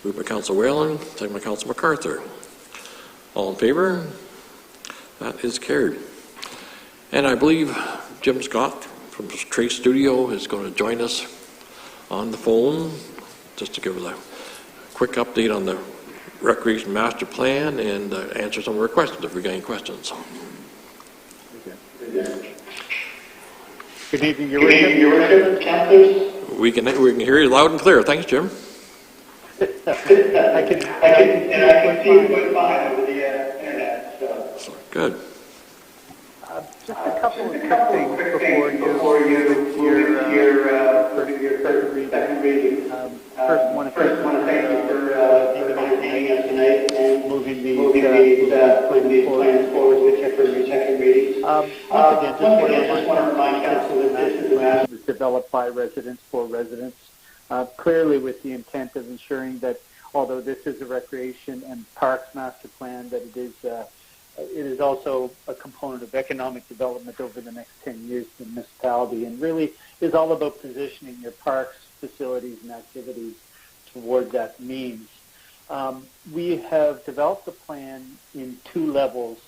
moved by Councillor Whalen, second by Councillor MacArthur. All in favor? That is carried. And I believe Jim Scott from Trace Studio is going to join us on the phone just to give us a quick update on the Recreation Master Plan and answer some of our questions if we've got any questions.
Good evening, Your Worship, councilors.
We can hear you loud and clear. Thanks, Jim.
I can see you quite fine over the internet. So.
Good.
Just a couple of quick things before you move into your second reading. First, I want to thank you for entertaining us tonight and moving these plans forward to your second reading. Once again, just want to remind council that this is a master was developed by residents for residents, clearly with the intent of ensuring that although this is a recreation and parks master plan, that it is also a component of economic development over the next 10 years for the municipality, and really is all about positioning your parks, facilities, and activities toward that means. We have developed a plan in 2 levels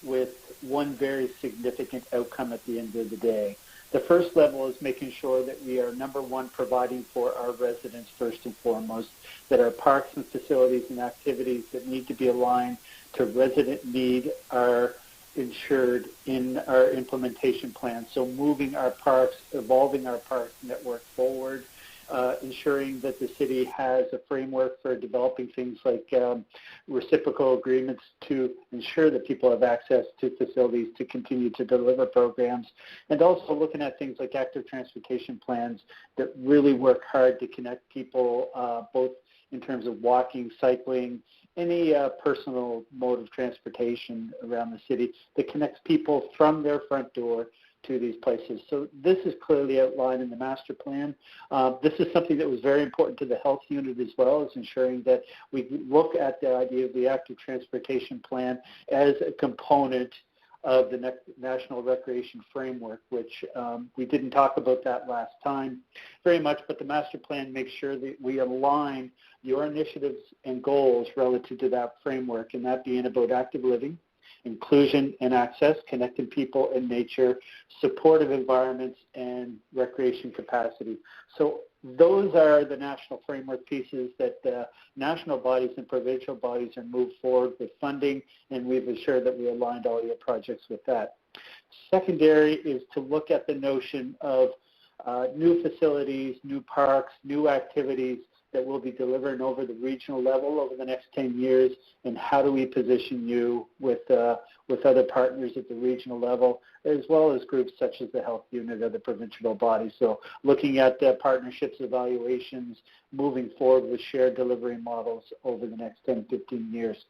with one very significant outcome at the end of the day. The first level is making sure that we are, number one, providing for our residents first and foremost, that our parks and facilities and activities that need to be aligned to resident need are ensured in our implementation plan. So moving our parks, evolving our parks network forward, ensuring that the city has a framework for developing things like reciprocal agreements to ensure that people have access to facilities to continue to deliver programs, and also looking at things like active transportation plans that really work hard to connect people both in terms of walking, cycling, any personal mode of transportation around the city that connects people from their front door to these places. So this is clearly outlined in the master plan. This is something that was very important to the health unit as well, as ensuring that we look at the idea of the active transportation plan as a component of the National Recreation Framework, which we didn't talk about that last time very much, but the master plan makes sure that we align your initiatives and goals relative to that framework, and that being about active living, inclusion and access, connecting people and nature, supportive environments, and recreation capacity. So those are the national framework pieces that national bodies and provincial bodies are moved forward with funding, and we've assured that we aligned all your projects with that. Secondary is to look at the notion of new facilities, new parks, new activities that will be delivered over the regional level over the next 10 years, and how do we position you with other partners at the regional level, as well as groups such as the health unit or the provincial body. So looking at partnerships, evaluations, moving forward with shared delivery models over the next 10, 15 years.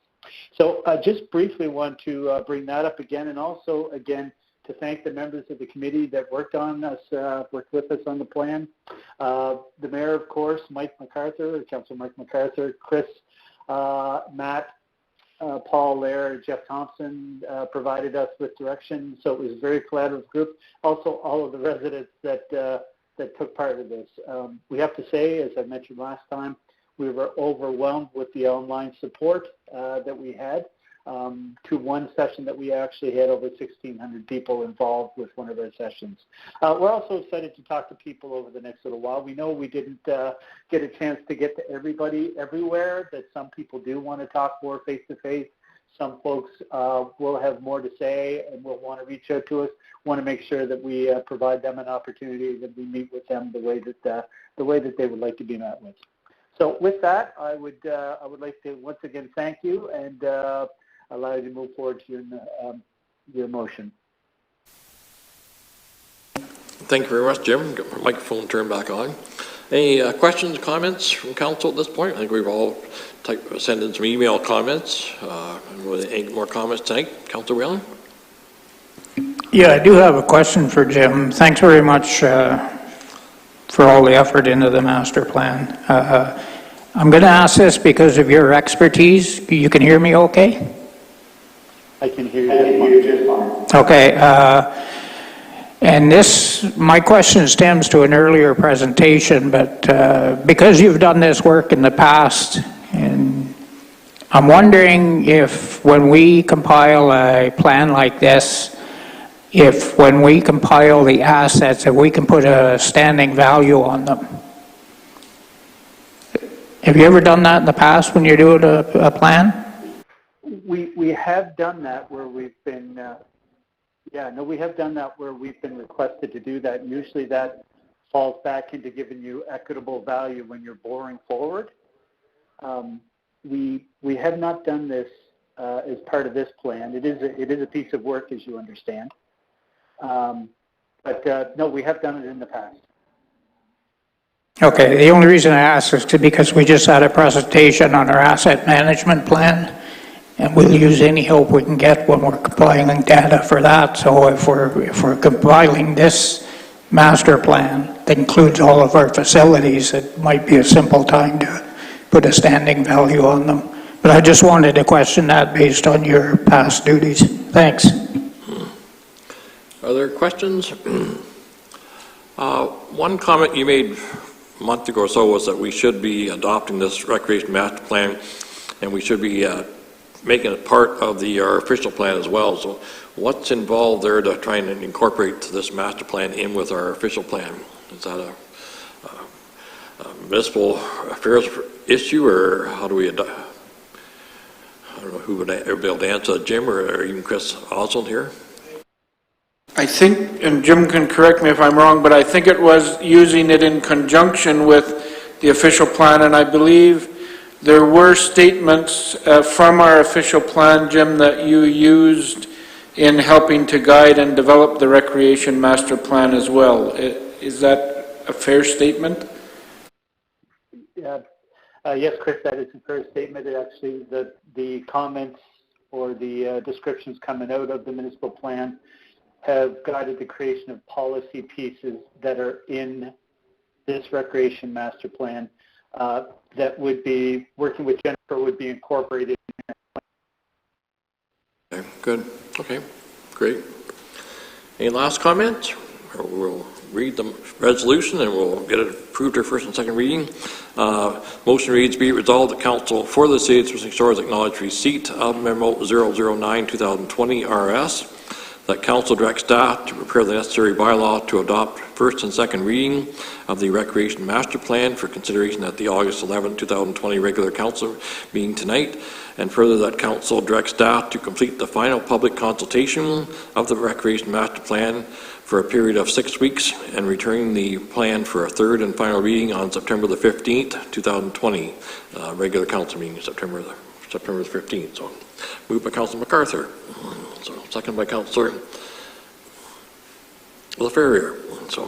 So just briefly want to bring that up again, and also again to thank the members of the committee that worked with us on the plan. The mayor, of course, Mike MacArthur, Councillor Mike MacArthur, Chris, Matt, Paul Lair, Jeff Thompson provided us with direction, so it was a very collaborative group. Also, all of the residents that took part in this. We have to say, as I mentioned last time, we were overwhelmed with the online support that we had. To one session that we actually had over 1,600 people involved with one of our sessions. We're also excited to talk to people over the next little while. We know we didn't get a chance to get to everybody everywhere, that some people do want to talk more face-to-face. Some folks will have more to say and will want to reach out to us, want to make sure that we provide them an opportunity, that we meet with them the way that they would like to be met with. So with that, I would like to once again thank you and allow you to move forward to your motion.
Thank you very much, Jim. Get my microphone turned back on. Any questions, comments from council at this point? I think we've all sent in some email comments. Any more comments tonight? Councillor Whalen?
Yeah, I do have a question for Jim. Thanks very much for all the effort into the master plan. I'm going to ask this because of your expertise. You can hear me okay?
I can hear you just fine.
Okay, and my question stems to an earlier presentation, but because you've done this work in the past, and I'm wondering if when we compile a plan like this, if when we compile the assets, if we can put a standing value on them. Have you ever done that in the past when you're doing a plan?
We have done that where we've been, we have done that where we've been requested to do that. Usually that falls back into giving you equitable value when you're boring forward. We have not done this as part of this plan. It is a piece of work, as you understand. But no, we have done it in the past.
Okay, the only reason I ask is because we just had a presentation on our asset management plan, and we'll use any help we can get when we're compiling data for that. So if we're compiling this master plan that includes all of our facilities, it might be a simple time to put a standing value on them. But I just wanted to question that based on your past duties. Thanks.
Are there questions? One comment you made a month ago or so was that we should be adopting this recreation master plan, and we should be making it part of our official plan as well. So what's involved there to try and incorporate this master plan in with our official plan? Is that a municipal affairs issue, or how do we adopt? I don't know who would be able to answer, Jim or even Chris Oswald here.
I think, and Jim can correct me if I'm wrong, but I think it was using it in conjunction with the official plan, and I believe there were statements from our official plan, Jim, that you used in helping to guide and develop the recreation master plan as well. Is that a fair statement?
Yeah. Yes, Chris, that is a fair statement. Actually, the comments or the descriptions coming out of the municipal plan have guided the creation of policy pieces that are in this recreation master plan that would be, working with Jennifer, would be incorporated.
Okay, good. Okay, great. Any last comments? We'll read the resolution and we'll get it approved our first and second reading. Motion reads, be it resolved that Council for the City of Twisting Shores acknowledge receipt of Memo 009-2020 RS, that Council directs staff to prepare the necessary bylaw to adopt first and second reading of the Recreation Master Plan for consideration at the August 11, 2020 regular Council meeting tonight, and further that Council directs staff to complete the final public consultation of the Recreation Master Plan for a period of 6 weeks and returning the plan for a third and final reading on September the 15th, 2020, regular Council meeting, September the 15th. So moved by Councilor MacArthur. So second by Councilor LaFerrier. So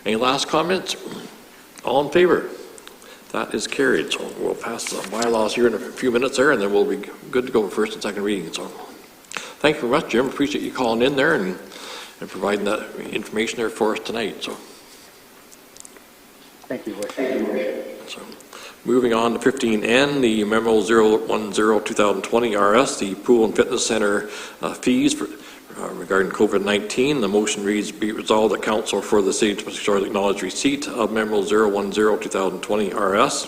any last comments? All in favor? That is carried. So we'll pass the bylaws here in a few minutes there, and then we'll be good to go for first and second reading. So thank you very much, Jim. Appreciate you calling in there and providing that information there for us tonight. So
Thank you.
so moving on to 15N, the Memo 010-2020 RS, the Pool and Fitness Center fees for, regarding COVID-19. The motion reads, be resolved that Council for the City of Twisting Shores acknowledge receipt of Memo 010-2020 RS,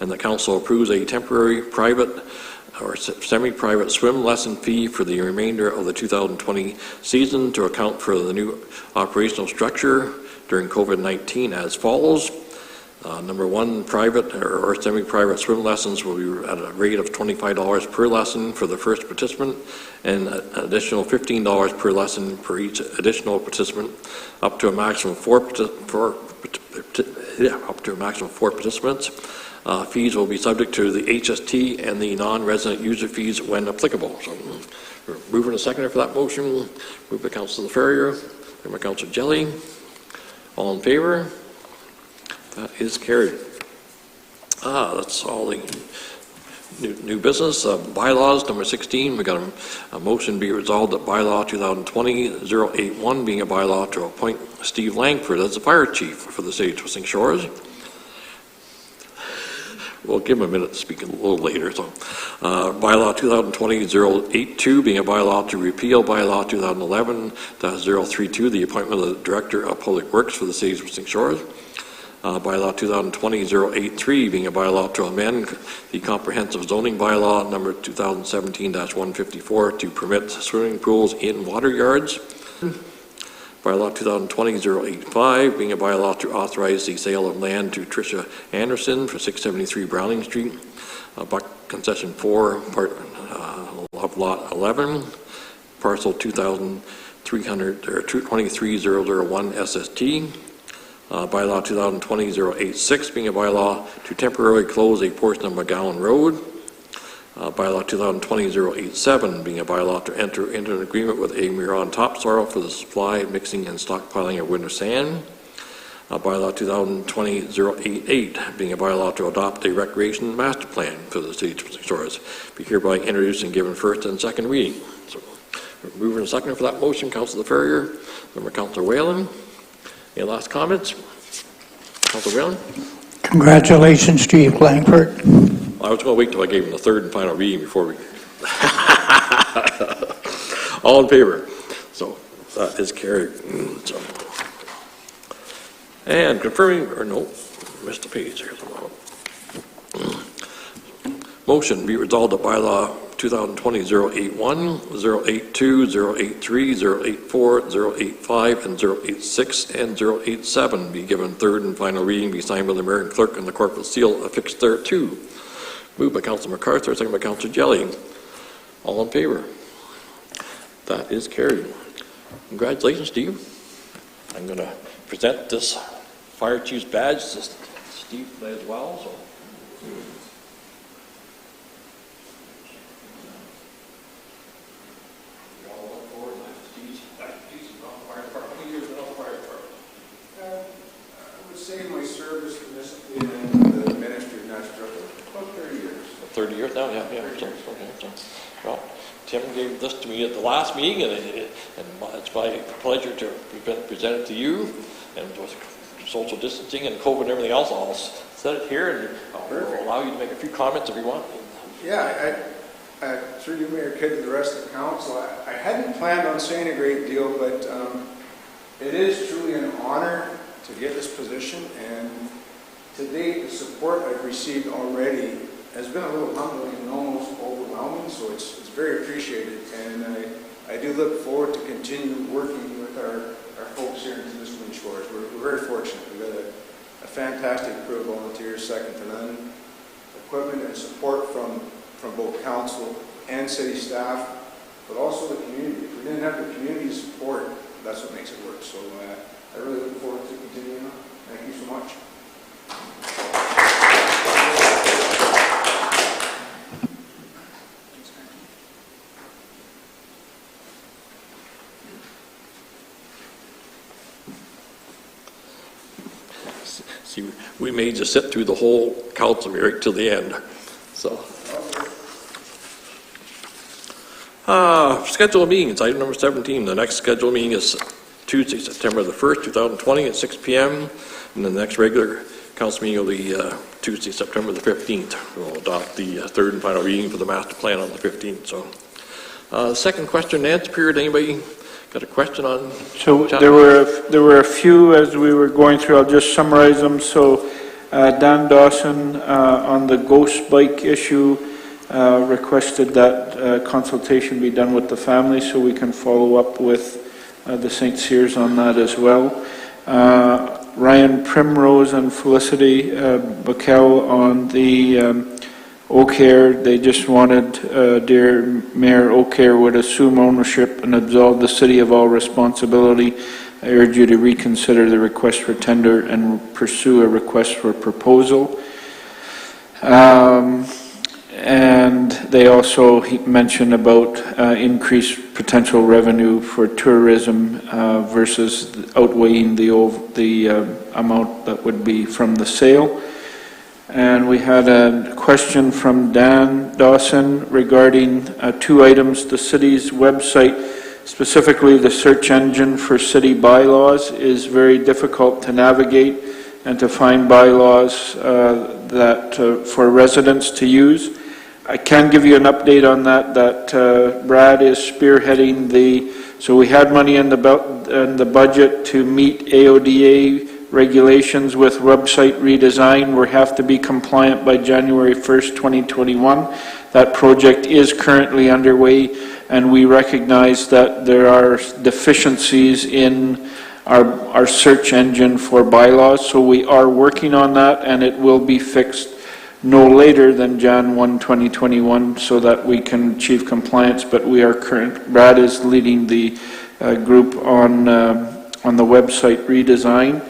and the Council approves a temporary private or semi-private swim lesson fee for the remainder of the 2020 season to account for the new operational structure during COVID-19 as follows. Number one, private or semi-private swim lessons will be at a rate of $25 per lesson for the first participant, and an additional $15 per lesson for each additional participant, up to a maximum of four participants. Fees will be subject to the HST and the non-resident user fees when applicable. So we're moving a seconder for that motion. Moved by Councilor Ferrier, then by Councilor Jelly. All in favor? That is carried. That's all the new business. Bylaws, number 16, we got a motion be resolved that bylaw 2020-081 being a bylaw to appoint Steve Langford as the fire chief for the City of Twisting Shores. We'll give him a minute to speak a little later. So, bylaw 2020-082 being a bylaw to repeal bylaw 2011-032, the appointment of the Director of Public Works for the City of Twisting Shores. Bylaw 2020-083 being a bylaw to amend the comprehensive zoning bylaw number 2017-154 to permit swimming pools in water yards. Bylaw 2020-085, being a bylaw to authorize the sale of land to Tricia Anderson for 673 Browning Street, Buck Concession 4, part of Lot 11, parcel 2,323,001 SST. Bylaw 2020-086, being a bylaw to temporarily close a portion of McGowan Road. Bylaw 2020-087, being a bylaw to enter into an agreement with Amiron Topsoil for the supply, mixing, and stockpiling of winter sand. Bylaw 2020-088, being a bylaw to adopt a recreation master plan for the city of St. George, be hereby introduced and given first and second reading. So, mover and second for that motion, Councillor Ferrier, member Councillor Whalen. Any last comments? Councillor Whalen?
Congratulations to you, Langford.
I was going to wait till I gave him the third and final reading before we... All in favor? So that is carried. So. And confirming, or no, missed a page here. Motion be resolved that bylaw 2020-081, 082, 083, 084, 085, and 086, and 087 be given third and final reading, be signed by the mayor and clerk, and the corporate seal affixed thereto. Moved by Councillor MacArthur, second by Councillor Jelly. All in favor? That is carried. Congratulations to you. I'm going to present this fire chief's badge to Steve as well. So.
Say my service municipally and the Ministry of Natural Resources, about 30 years.
30 years now, yeah. So, well, Tim gave this to me at the last meeting, and it's my pleasure to present it to you. And with social distancing and COVID and everything else, I'll set it here, and I'll allow you to make a few comments if you want.
Yeah, through you, Mayor Kidd, and the rest of the council, I hadn't planned on saying a great deal, but it is truly an honor to get this position, and to date, the support I've received already has been a little humbling and almost overwhelming, so it's very appreciated, and I do look forward to continue working with our folks here in Temiskaming Shores. We're very fortunate. We've got a fantastic crew of volunteers, second to none, equipment and support from both council and city staff, but also the community. If we didn't have the community support, that's what makes it work. So I really look forward to continuing on. Thank you so much.
See, we may just sit through the whole council meeting till the end. So, scheduled meetings, item number 17. The next scheduled meeting is Tuesday, September the 1st, 2020 at 6 p.m. And the next regular council meeting will be Tuesday, September the 15th. We'll adopt the third and final reading for the master plan on the 15th. So, second question and answer period. Anybody got a question on?
So there were a few as we were going through. I'll just summarize them. So Dan Dawson on the ghost bike issue requested that consultation be done with the family, so we can follow up with the St. Cyrs on that as well. Ryan Primrose and Felicity Buckel on the O'Care, they just wanted dear Mayor O'Care would assume ownership and absolve the city of all responsibility. I urge you to reconsider the request for tender and pursue a request for proposal. And they also mentioned about increased potential revenue for tourism versus outweighing the amount that would be from the sale. And we had a question from Dan Dawson regarding two items. The city's website, specifically the search engine for city bylaws, is very difficult to navigate and to find bylaws that for residents to use. I can give you an update on that Brad is spearheading so we had money in the budget to meet AODA regulations with website redesign. We have to be compliant by January 1st, 2021. That project is currently underway, and we recognize that there are deficiencies in our search engine for bylaws, so we are working on that, and it will be fixed no later than Jan 1, 2021, so that we can achieve compliance. But we are Brad is leading the group on the website redesign.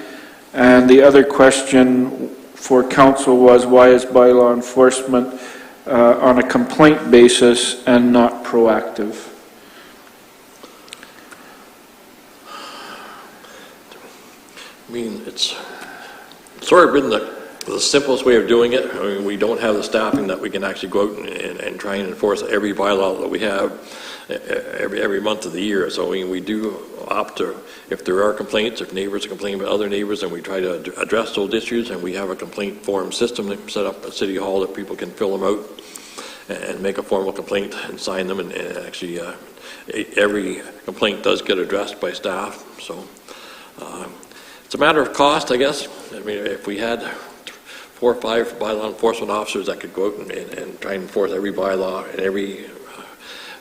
And the other question for council was, why is bylaw enforcement on a complaint basis and not proactive?
I mean, it's sort of been the simplest way of doing it. I mean, we don't have the staffing that we can actually go out and try and enforce every bylaw that we have every month of the year. So we do opt to, if there are complaints, if neighbors complain about other neighbors, and we try to address those issues, and we have a complaint form system set up at City Hall that people can fill them out and make a formal complaint and sign them, and actually every complaint does get addressed by staff. So it's a matter of cost, I guess. I mean, if we had 4 or 5 bylaw enforcement officers that could go out and try and enforce every bylaw and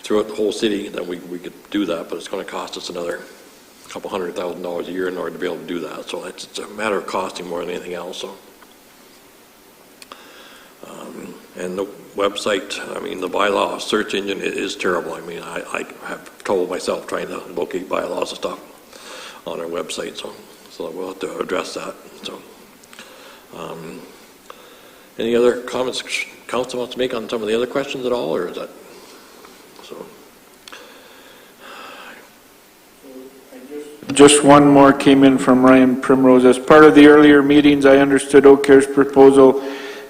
throughout the whole city, then we could do that, but it's going to cost us another couple $100,000 a year in order to be able to do that. So it's a matter of costing more than anything else. So, and the website, I mean, the bylaw search engine is terrible. I mean, I have trouble myself trying to locate bylaws and stuff on our website, so we'll have to address that. So, any other comments council wants to make on some of the other questions at all, or is that so?
Just one more came in from Ryan Primrose. As part of the earlier meetings, I understood Eau Claire's proposal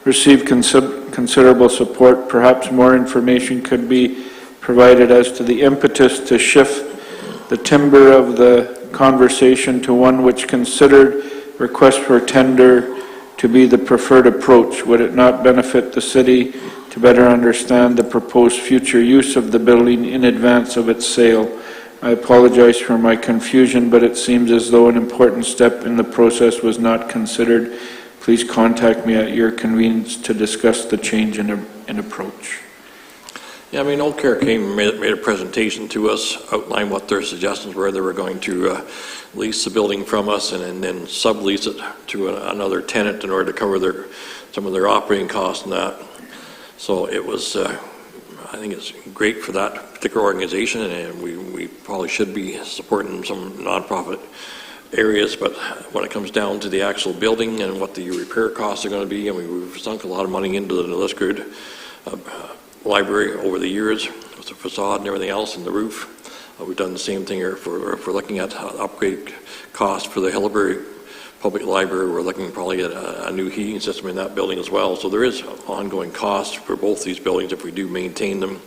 received considerable support. Perhaps more information could be provided as to the impetus to shift the timber of the conversation to one which considered request for tender to be the preferred approach. Would it not benefit the city to better understand the proposed future use of the building in advance of its sale? I apologize for my confusion, but it seems as though an important step in the process was not considered. Please contact me at your convenience to discuss the change in approach.
Yeah, I mean, Eau Claire came and made a presentation to us, outlined what their suggestions were. They were going to lease the building from us and then sublease it to another tenant in order to cover some of their operating costs and that. So it was, I think it's great for that particular organization, and we probably should be supporting some nonprofit areas, but when it comes down to the actual building and what the repair costs are going to be, I mean, we've sunk a lot of money into the Nilisquard library over the years with the facade and everything else and the roof. We've done the same thing here for looking at upgrade costs for the Hillbury Public Library. We're looking probably at a new heating system in that building as well. So there is ongoing costs for both these buildings if we do maintain them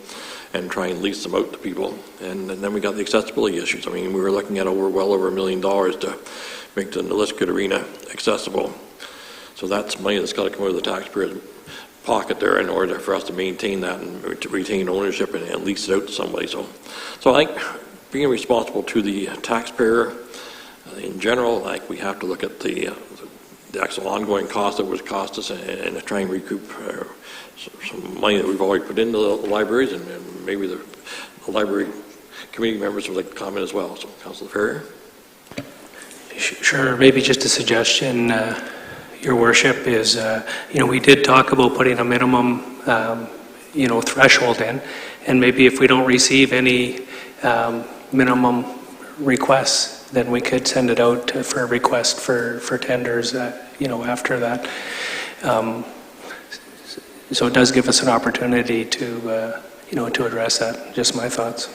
and try and lease them out to people. And then we got the accessibility issues. I mean, we were looking at well over $1 million to make the Nilisquard Arena accessible. So that's money that's got to come out of the taxpayer's pocket there in order for us to maintain that and to retain ownership and lease it out to somebody. So I think being responsible to the taxpayer in general, like we have to look at the actual ongoing cost that would cost us and try and recoup some money that we've already put into the libraries, and maybe the library committee members would like to comment as well. So, Councillor Ferrier.
Sure, maybe just a suggestion, Your Worship, is, we did talk about putting a minimum, threshold in, and maybe if we don't receive any minimum requests, then we could send it out for a request for tenders, after that. So it does give us an opportunity to address that. Just my thoughts.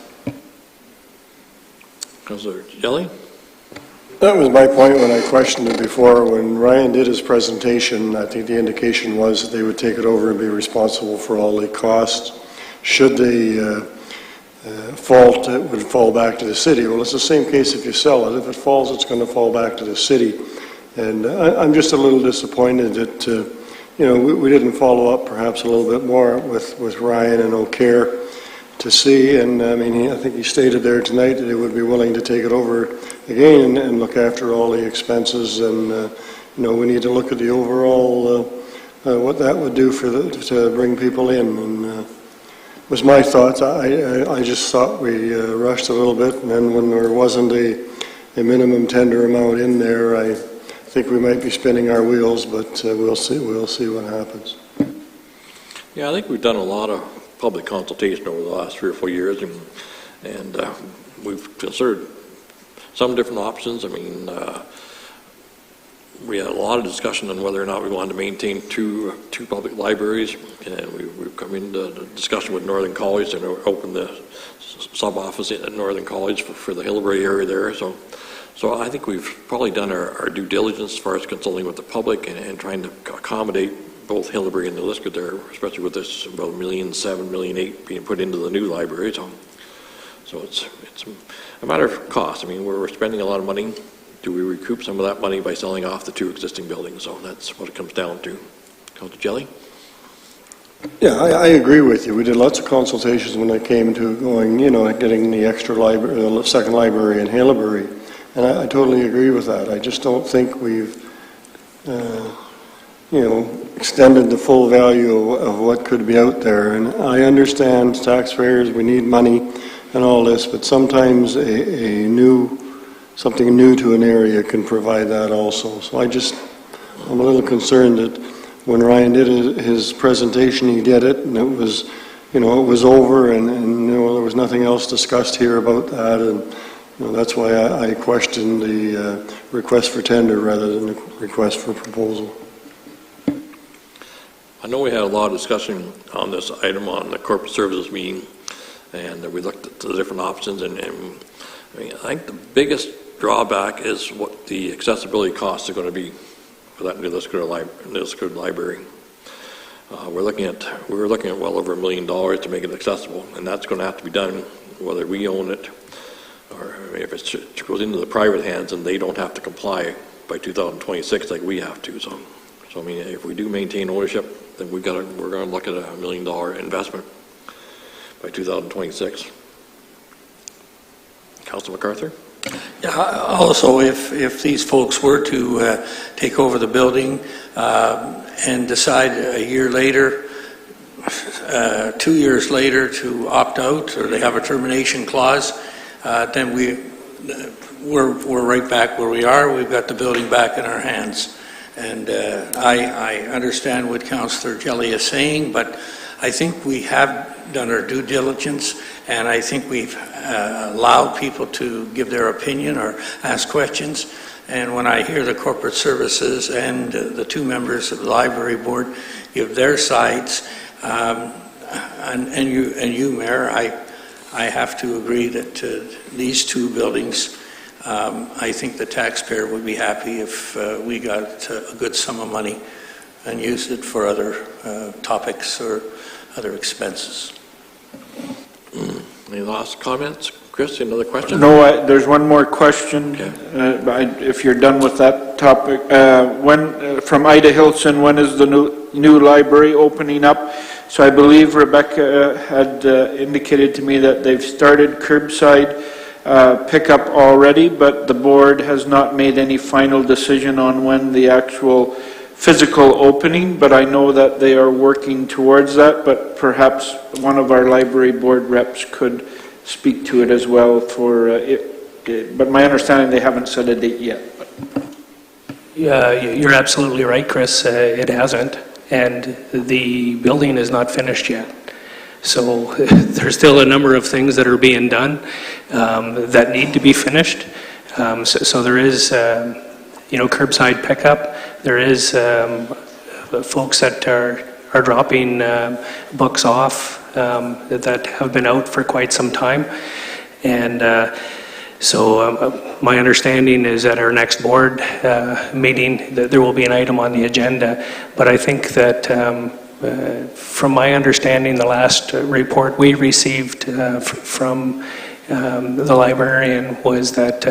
Councillor Jelly?
That was my point when I questioned it before. When Ryan did his presentation, I think the indication was that they would take it over and be responsible for all the costs. Should they fault, it would fall back to the city. Well, it's the same case if you sell it. If it falls, it's going to fall back to the city. And I'm just a little disappointed that, we didn't follow up perhaps a little bit more with Ryan and Eau Claire to see. And I mean, I think he stated there tonight that he would be willing to take it over again and look after all the expenses. And, we need to look at the overall, what that would do to bring people in. And was my thoughts. I just thought we rushed a little bit, and then when there wasn't a minimum tender amount in there, I think we might be spinning our wheels, but we'll see what happens.
Yeah, I think we've done a lot of public consultation over the last 3 or 4 years, and we've considered some different options. I mean, we had a lot of discussion on whether or not we wanted to maintain two public libraries, and we've come into the discussion with Northern College and opened the sub-office at Northern College for the Hillbury area there. So I think we've probably done our due diligence as far as consulting with the public and trying to accommodate both Hillbury and the Liskeard there, especially with this about $1.7 million, $1.8 million being put into the new library. So it's a matter of cost. I mean, we're spending a lot of money. Do we recoup some of that money by selling off the 2 existing buildings? So that's what it comes down to. Councilor Jelly?
Yeah, I agree with you. We did lots of consultations when it came to going, getting the extra library, the second library in Hillbury, and I totally agree with that. I just don't think we've, extended the full value of what could be out there. And I understand taxpayers, we need money and all this, but sometimes something new to an area can provide that also. So I'm a little concerned that when Ryan did his presentation, he did it, and it was, it was over, and there was nothing else discussed here about that, and that's why I questioned the request for tender rather than the request for proposal.
I know we had a lot of discussion on this item on the corporate services meeting, and we looked at the different options, and I mean, I think the biggest drawback is what the accessibility costs are going to be for that new Liskeard library. We're looking at well over $1 million to make it accessible, and that's going to have to be done whether we own it or if it goes into the private hands and they don't have to comply by 2026 like we have to. So I mean, if we do maintain ownership, then we're going to look at a $1 million investment by 2026. Councilor MacArthur?
Yeah, also, if these folks were to take over the building and decide a year later, 2 years later to opt out, or they have a termination clause, then we're right back where we are. We've got the building back in our hands. And I understand what Councillor Jelly is saying, but I think we have done our due diligence, and I think we've allowed people to give their opinion or ask questions. And when I hear the corporate services and the 2 members of the library board give their sides, and you, Mayor, I have to agree that these 2 buildings, I think the taxpayer would be happy if we got a good sum of money and used it for other topics or other expenses.
Any last comments? Chris, another question?
No, there's one more question.
Okay.
If you're done with that topic. From Ida Hilson, when is the new library opening up? So I believe Rebecca had indicated to me that they've started curbside pickup already, but the board has not made any final decision on when the actual physical opening, but I know that they are working towards that, but perhaps one of our library board reps could speak to it as well but my understanding they haven't set a date yet.
Yeah, you're absolutely right, Chris. It hasn't, and the building is not finished yet. So there's still a number of things that are being done that need to be finished. So there is, curbside pickup. There is folks that are dropping books off that have been out for quite some time. And so my understanding is at our next board meeting that there will be an item on the agenda. But I think that from my understanding, the last report we received from the librarian was that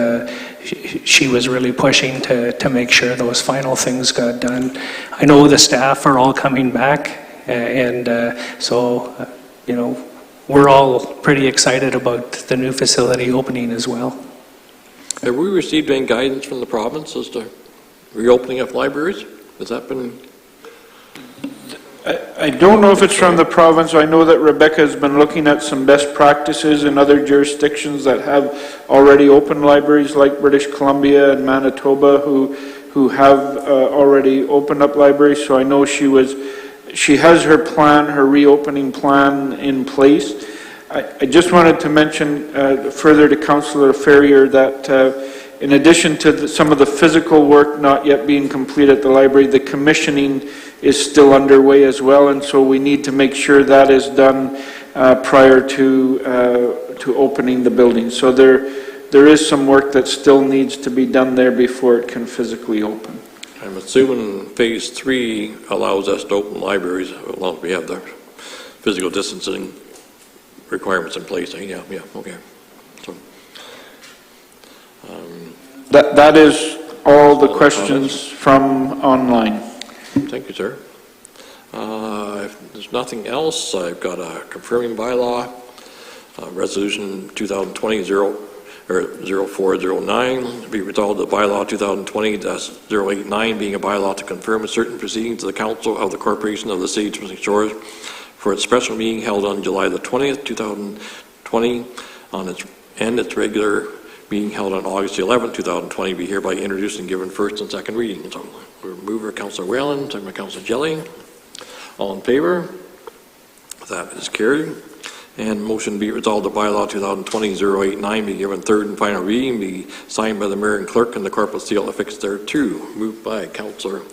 she was really pushing to make sure those final things got done. I know the staff are all coming back, and we're all pretty excited about the new facility opening as well.
Have we received any guidance from the province as to reopening of libraries? Has that been?
I don't know if it's from the province. I know that Rebecca has been looking at some best practices in other jurisdictions that have already opened libraries, like British Columbia and Manitoba, who have already opened up libraries. So I know she has her plan, her reopening plan in place. I just wanted to mention further to Councillor Ferrier that in addition to some of the physical work not yet being complete at the library, the commissioning is still underway as well, and so we need to make sure that is done prior to opening the building. So there is some work that still needs to be done there before it can physically open.
I'm assuming phase 3 allows us to open libraries as long as we have the physical distancing requirements in place. Yeah, okay. So,
that is all the questions from online.
Thank you, sir. If there's nothing else, I've got a confirming bylaw, resolution 2020-0409, be resolved that bylaw 2020-089 being a bylaw to confirm certain proceedings of the Council of the Corporation of the City of Temiskaming Shores for its special meeting held on July the 20th, 2020, and its regular meeting held on August the 11th, 2020, be hereby introduced and given first and second reading. So, mover Councillor Whalen, second by Councillor Jelly. All in favor? That is carried. And motion be resolved that bylaw 2020-089 be given third and final reading, be signed by the mayor and clerk, and the corporate seal affixed thereto. Moved by Councillor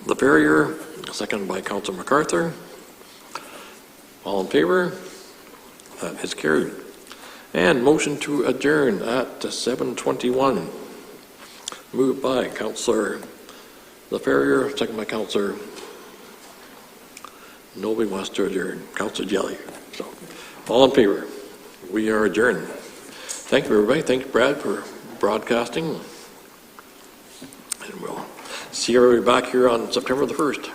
LaFerrier, second by Councillor MacArthur. All in favor? That is carried. And motion to adjourn at 7:21. Moved by Councillor LaFerrier, second by Councillor. Nobody wants to adjourn. Councillor Jelly. So, all in favor? We are adjourned. Thank you, everybody. Thank you, Brad, for broadcasting. And we'll see everybody back here on September the 1st.